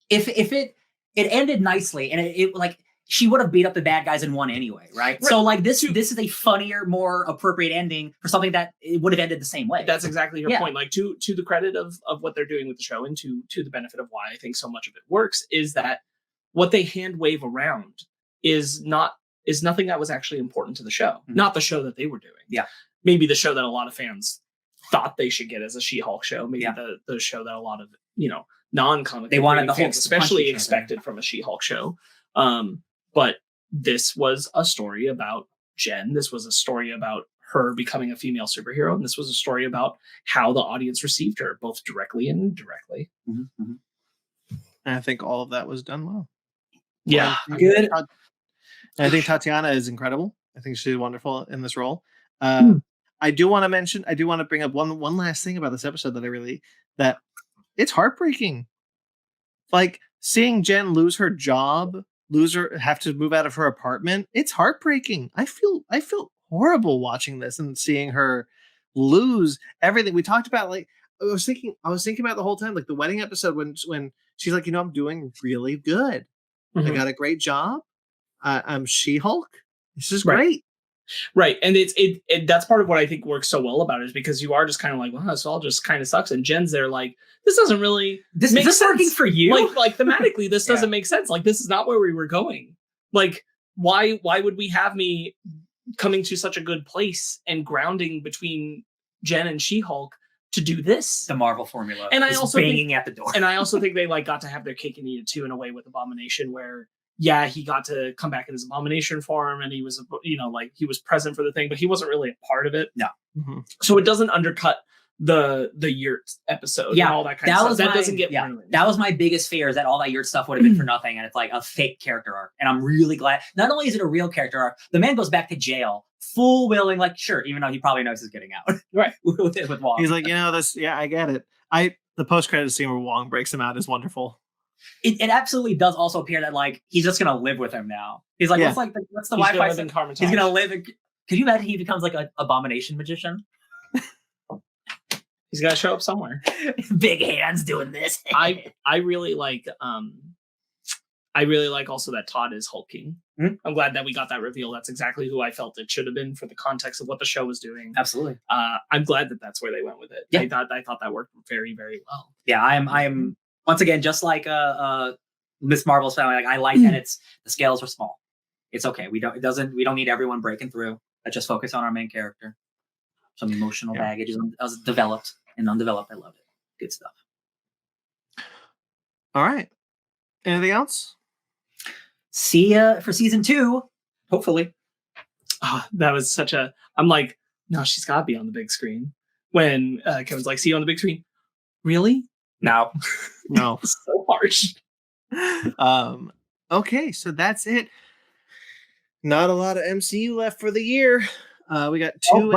if it ended nicely, and it like she would have beat up the bad guys and won anyway, right? So like this is a funnier, more appropriate ending for something that it would have ended the same way. That's exactly your point. Like to the credit of what they're doing with the show, and to the benefit of why I think so much of it works, is that what they hand wave around is nothing that was actually important to the show. Not the show that they were doing. Yeah. Maybe the show that a lot of fans thought they should get as a She-Hulk show. Maybe the show that a lot of, non-comic they wanted the fans especially expected from a She-Hulk show. But this was a story about Jen. This was a story about her becoming a female superhero. And this was a story about how the audience received her, both directly and indirectly. And I think all of that was done well. Yeah. Good. I think Tatiana is incredible. I think she's wonderful in this role. I do want to bring up one last thing about this episode that it's heartbreaking. Like seeing Jen lose her job, have to move out of her apartment. It's heartbreaking. I feel horrible watching this and seeing her lose everything. We talked about, like, I was thinking about the whole time, like the wedding episode when she's like, I'm doing really good. I got a great job. I'm She-Hulk. This is great. Right. And that's part of what I think works so well about it, is because you are just kind of like, well, this all just kind of sucks. And Jen's there like, this doesn't really make sense. Working for you? Like thematically, this doesn't make sense. Like, this is not where we were going. Like, why would we have me coming to such a good place and grounding between Jen and She-Hulk to do this? The Marvel formula. And I also banging at the door. And I also think they like got to have their cake and eat it too, in a way, with Abomination, where he got to come back in his Abomination form, and he was, like, he was present for the thing, but he wasn't really a part of it. No. So it doesn't undercut the Yurt episode and all that kind of stuff. That doesn't get ruined. That was my biggest fear, is that all that Yurt stuff would have been for nothing, and it's like a fake character arc. And I'm really glad. Not only is it a real character arc, the man goes back to jail, full willing, like, sure, even though he probably knows he's getting out. Right. with Wong. He's like, I get it. The post-credit scene where Wong breaks him out is wonderful. It absolutely does also appear that, like, he's just gonna live with him now. He's like, what's the Wi-Fi? He's gonna live. Could you imagine he becomes like an Abomination magician? He's got to show up somewhere. Big hands doing this. I really like also that Todd is hulking. I'm glad that we got that reveal. That's exactly who I felt it should have been for the context of what the show was doing. Absolutely. I'm glad that that's where they went with it. Yeah. I thought that worked very, very well. Yeah, I am once again, just like Miss Marvel's family. Like, I like that the scales are small. It's okay. We don't need everyone breaking through. Let's just focus on our main character. Some emotional baggage is developed and undeveloped. I love it. Good stuff. All right. Anything else? See ya for season 2. Hopefully. That was I'm like, no, she's got to be on the big screen. When Kevin's like, see you on the big screen. Really? No. No. So harsh. Okay, so that's it. Not a lot of MCU left for the year. We got 2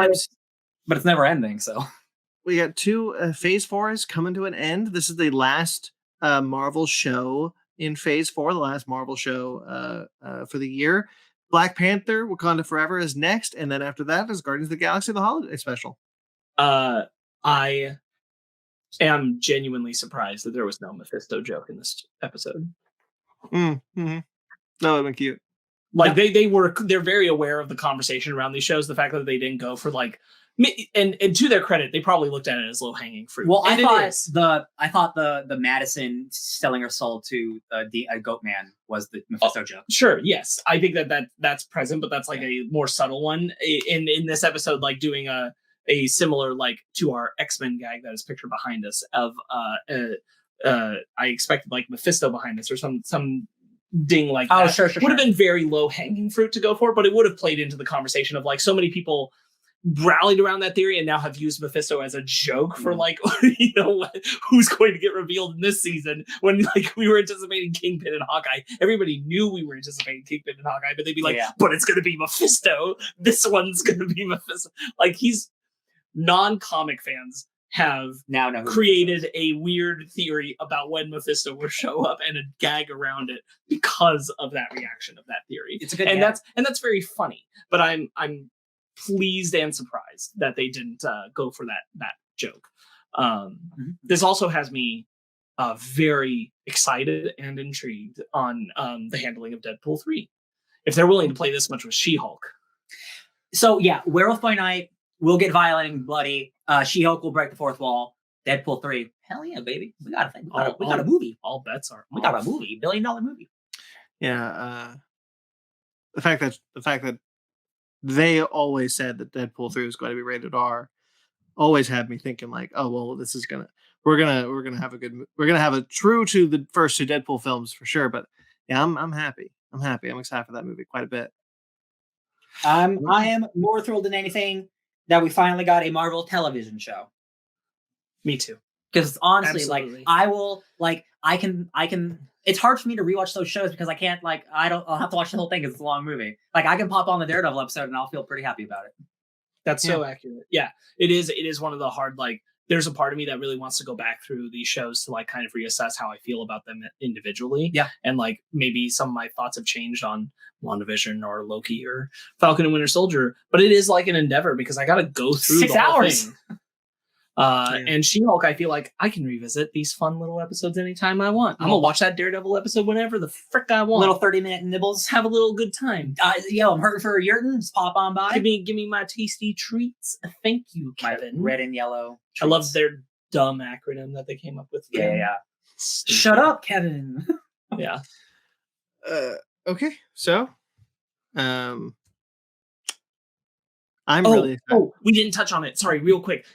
but it's never ending, so. We got 2 Phase 4 is coming to an end. This is the last Marvel show in Phase 4, the last Marvel show for the year. Black Panther, Wakanda Forever is next, and then after that is Guardians of the Galaxy, the holiday special. I am genuinely surprised that there was no Mephisto joke in this episode. Mm-hmm. That would have been cute. Like, they're very aware of the conversation around these shows. The fact that they didn't go for, like, and to their credit, they probably looked at it as low hanging fruit. Well, I thought the Madison selling her soul to the Goat Man was the Mephisto joke. Sure, yes, I think that's present, but that's like a more subtle one in this episode. Like, doing a similar, like, to our X-Men gag that is pictured behind us of I expected, like, Mephisto behind us or some ding like that. Sure. Would have been very low hanging fruit to go for, but it would have played into the conversation of, like, so many people rallied around that theory and now have used Mephisto as a joke for like, who's going to get revealed in this season when like we were anticipating Kingpin and Hawkeye. Everybody knew we were anticipating Kingpin and Hawkeye, but they'd be like, but it's going to be Mephisto. This one's going to be Mephisto. Like non-comic fans have now created a weird theory about when Mephisto will show up and a gag around it because of that reaction of that theory. It's a good and gag. that's very funny. But I'm pleased and surprised that they didn't go for that joke. This also has me very excited and intrigued on the handling of Deadpool 3. If they're willing to play this much with She-Hulk. So yeah, Werewolf by Night will get violent and bloody. She-Hulk will break the fourth wall. Deadpool 3, hell yeah, baby. We got a thing. We got a movie. All bets are we got a movie, $1 billion movie. Yeah, the fact that they always said that Deadpool 3 was going to be rated R always had me thinking like, oh well, this is we're gonna have a true to the first two Deadpool films for sure. But yeah, I'm happy. I'm excited for that movie quite a bit. I am more thrilled than anything that we finally got a Marvel television show. Me too. Because honestly, Absolutely. I can. It's hard for me to rewatch those shows because I can't. I'll have to watch the whole thing because it's a long movie. Like I can pop on the Daredevil episode and I'll feel pretty happy about it. That's so accurate. Yeah, it is. It is one of the hard. Like, there's a part of me that really wants to go back through these shows to like kind of reassess how I feel about them individually. Yeah, and like maybe some of my thoughts have changed on WandaVision or Loki or Falcon and Winter Soldier. But it is like an endeavor because I got to go through 6 hours. Thing. And She-Hulk, I feel like I can revisit these fun little episodes anytime I want. I'm gonna watch that Daredevil episode whenever the frick I want. Little 30-minute nibbles, have a little good time. I'm hurting for a yurtin. Just pop on by. Give me my tasty treats. Thank you, Kevin. My red and yellow treats. I love their dumb acronym that they came up with. Yeah. Shut up, Kevin. Yeah. Okay, so, I'm really excited. Oh, we didn't touch on it. Sorry, real quick.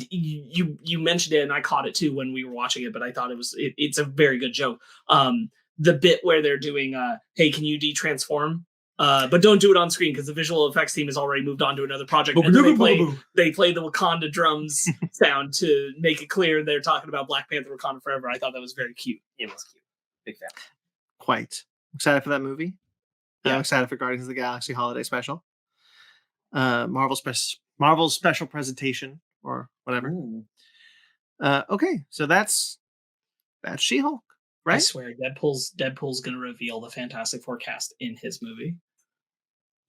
You mentioned it and I caught it too when we were watching it, but I thought it's a very good joke. The bit where they're doing hey, can you de-transform? But don't do it on screen because the visual effects team has already moved on to another project. And then they play the Wakanda drums sound to make it clear they're talking about Black Panther Wakanda Forever. I thought that was very cute. It was cute. Big fan. Quite excited for that movie. Yeah. I'm excited for Guardians of the Galaxy Holiday Special. Marvel's special presentation or whatever. Okay, so that's She-Hulk, right? I swear, Deadpool's gonna reveal the Fantastic Four cast in his movie.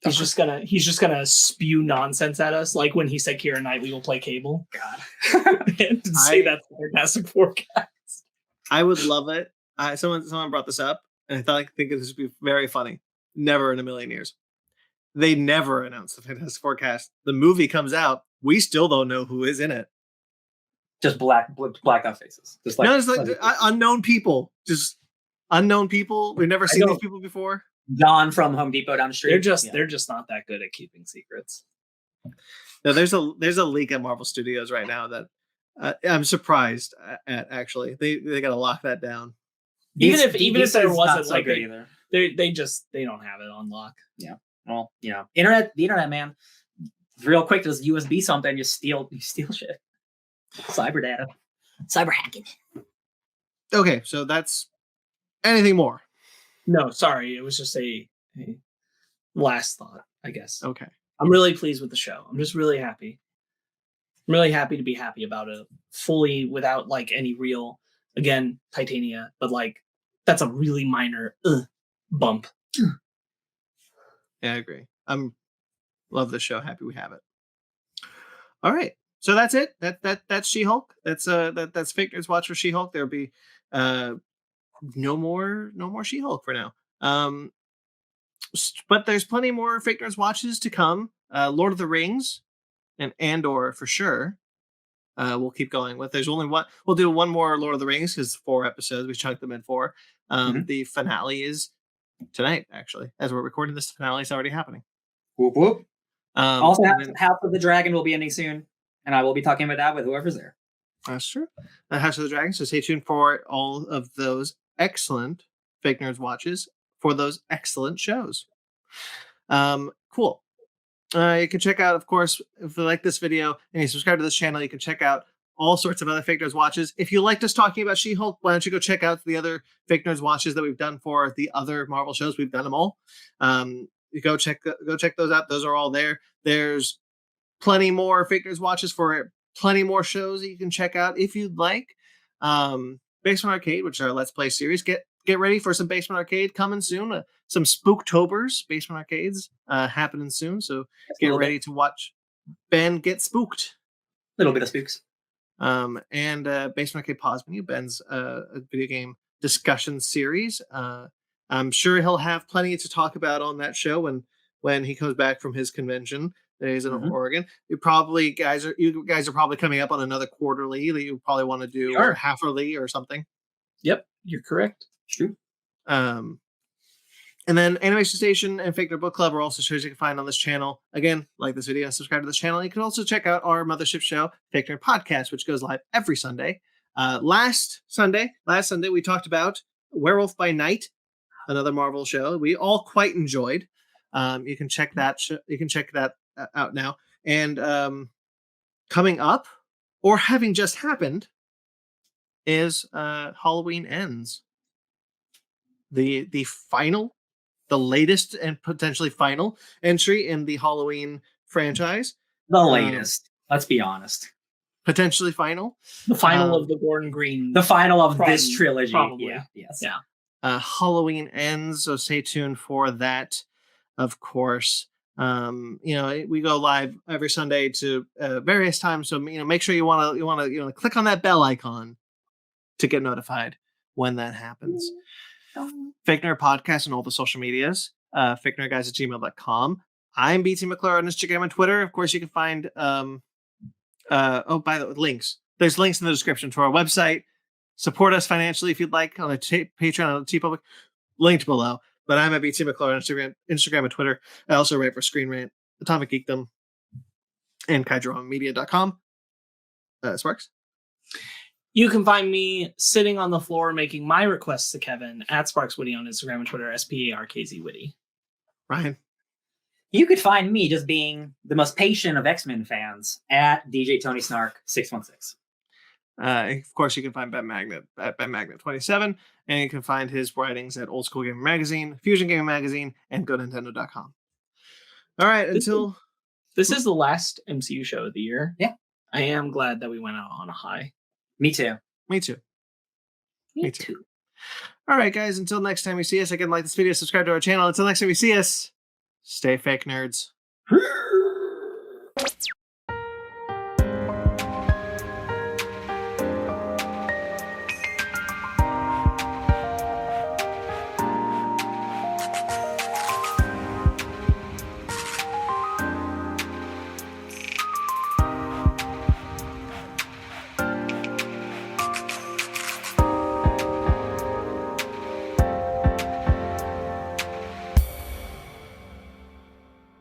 He's just gonna spew nonsense at us, like when he said Keira Knightley will play Cable. God, and say that's the Fantastic Four cast. I would love it. Someone brought this up, and I think this would be very funny. Never in a million years. They never announced the Fantastic Four cast. The movie comes out. We still don't know who is in it. Just blackout faces. Just like, no, it's like unknown people. Just unknown people. We've never seen these people before. John from Home Depot down the street. They're just not that good at keeping secrets. No, there's a leak at Marvel Studios right now that I'm surprised at. Actually, they got to lock that down. Even if there wasn't, so like they don't have it on lock. Yeah. Well, the internet, man. Real quick, does USB something, you steal shit. Cyber data. Cyber hacking. Okay, so that's anything more? No, sorry. It was just a last thought, I guess. Okay. I'm really pleased with the show. I'm just really happy. I'm really happy to be happy about it fully without like any real, again, Titania, but like that's a really minor bump. Yeah, I agree. Love the show. Happy we have it. All right. So that's it. That's She-Hulk. That's Fake Nerds Watch for She-Hulk. There'll be no more She-Hulk for now. But there's plenty more Fake Nerds Watches to come. Lord of the Rings and Andor for sure. We'll keep going with. There's only one. We'll do one more Lord of the Rings because 4 episodes. We chunked them in 4. The finale is tonight, actually. As we're recording this, the finale is already happening. Whoop whoop. Also, House of the Dragon will be ending soon, and I will be talking about that with whoever's there. That's true. House of the Dragon. So stay tuned for all of those excellent Fake Nerds Watches for those excellent shows. Cool. You can check out, of course, if you like this video and you subscribe to this channel, you can check out all sorts of other Fake Nerds watches. If you liked us talking about She-Hulk, why don't you go check out the other Fake Nerds watches that we've done for the other Marvel shows? We've done them all. You go check those out. Those are all there. There's plenty more Fake Nerds watches for plenty more shows that you can check out if you'd like. Basement Arcade, which is our Let's Play series. Get ready for some Basement Arcade coming soon. Some Spooktobers Basement Arcades happening soon. So get ready to watch Ben get spooked. A little bit of spooks. And Basement Arcade Pause Menu, Ben's a video game discussion series. I'm sure he'll have plenty to talk about on that show when he comes back from his convention that he's in Oregon. You guys are probably coming up on another quarterly that you probably want to do, or half-yearly or something. Yep, you're correct. It's true. And then Animation Station and Fake Nerd Book Club are also shows you can find on this channel. Again, like this video and subscribe to this channel. You can also check out our mothership show, Fake Nerd Podcast, which goes live every Sunday. Last Sunday, we talked about Werewolf by Night, another Marvel show we all quite enjoyed. You can check that out now. And coming up, or having just happened, is Halloween Ends. The latest and potentially final entry in the Halloween franchise. The latest. Let's be honest. Potentially final. The final of the Gordon Green. The final of this trilogy. Probably. Yeah. Yes. Yeah. Halloween Ends, so stay tuned for that. Of course, we go live every Sunday to various times. So make sure you want to click on that bell icon to get notified when that happens. Fake Nerd Podcast and all the social medias. fakenerdguys@gmail.com. I'm BT McClure on Instagram and Twitter. Of course, you can find by the way, links. There's links in the description to our website. Support us financially if you'd like on the Patreon on the TeePublic, linked below. But I'm at BT McClure on Instagram and Twitter. I also write for Screen Rant, Atomic Geekdom, and KaijuRamaMedia.com. Sparkz? You can find me sitting on the floor making my requests to Kevin at Sparkz Witty on Instagram and Twitter, SPARKZ Witty. Ryan? You could find me just being the most patient of X-Men fans at DJ Tony Snark 616. Of course, you can find Ben Magnet at BenMagnet27, and you can find his writings at Old School Gamer Magazine, Fusion Gaming Magazine, and GoNintendo.com. All right, This is the last MCU show of the year. Yeah. I am glad that we went out on a high. Me too. Me too. All right, guys, until next time you see us, again, like this video, subscribe to our channel. Until next time you see us, stay fake nerds.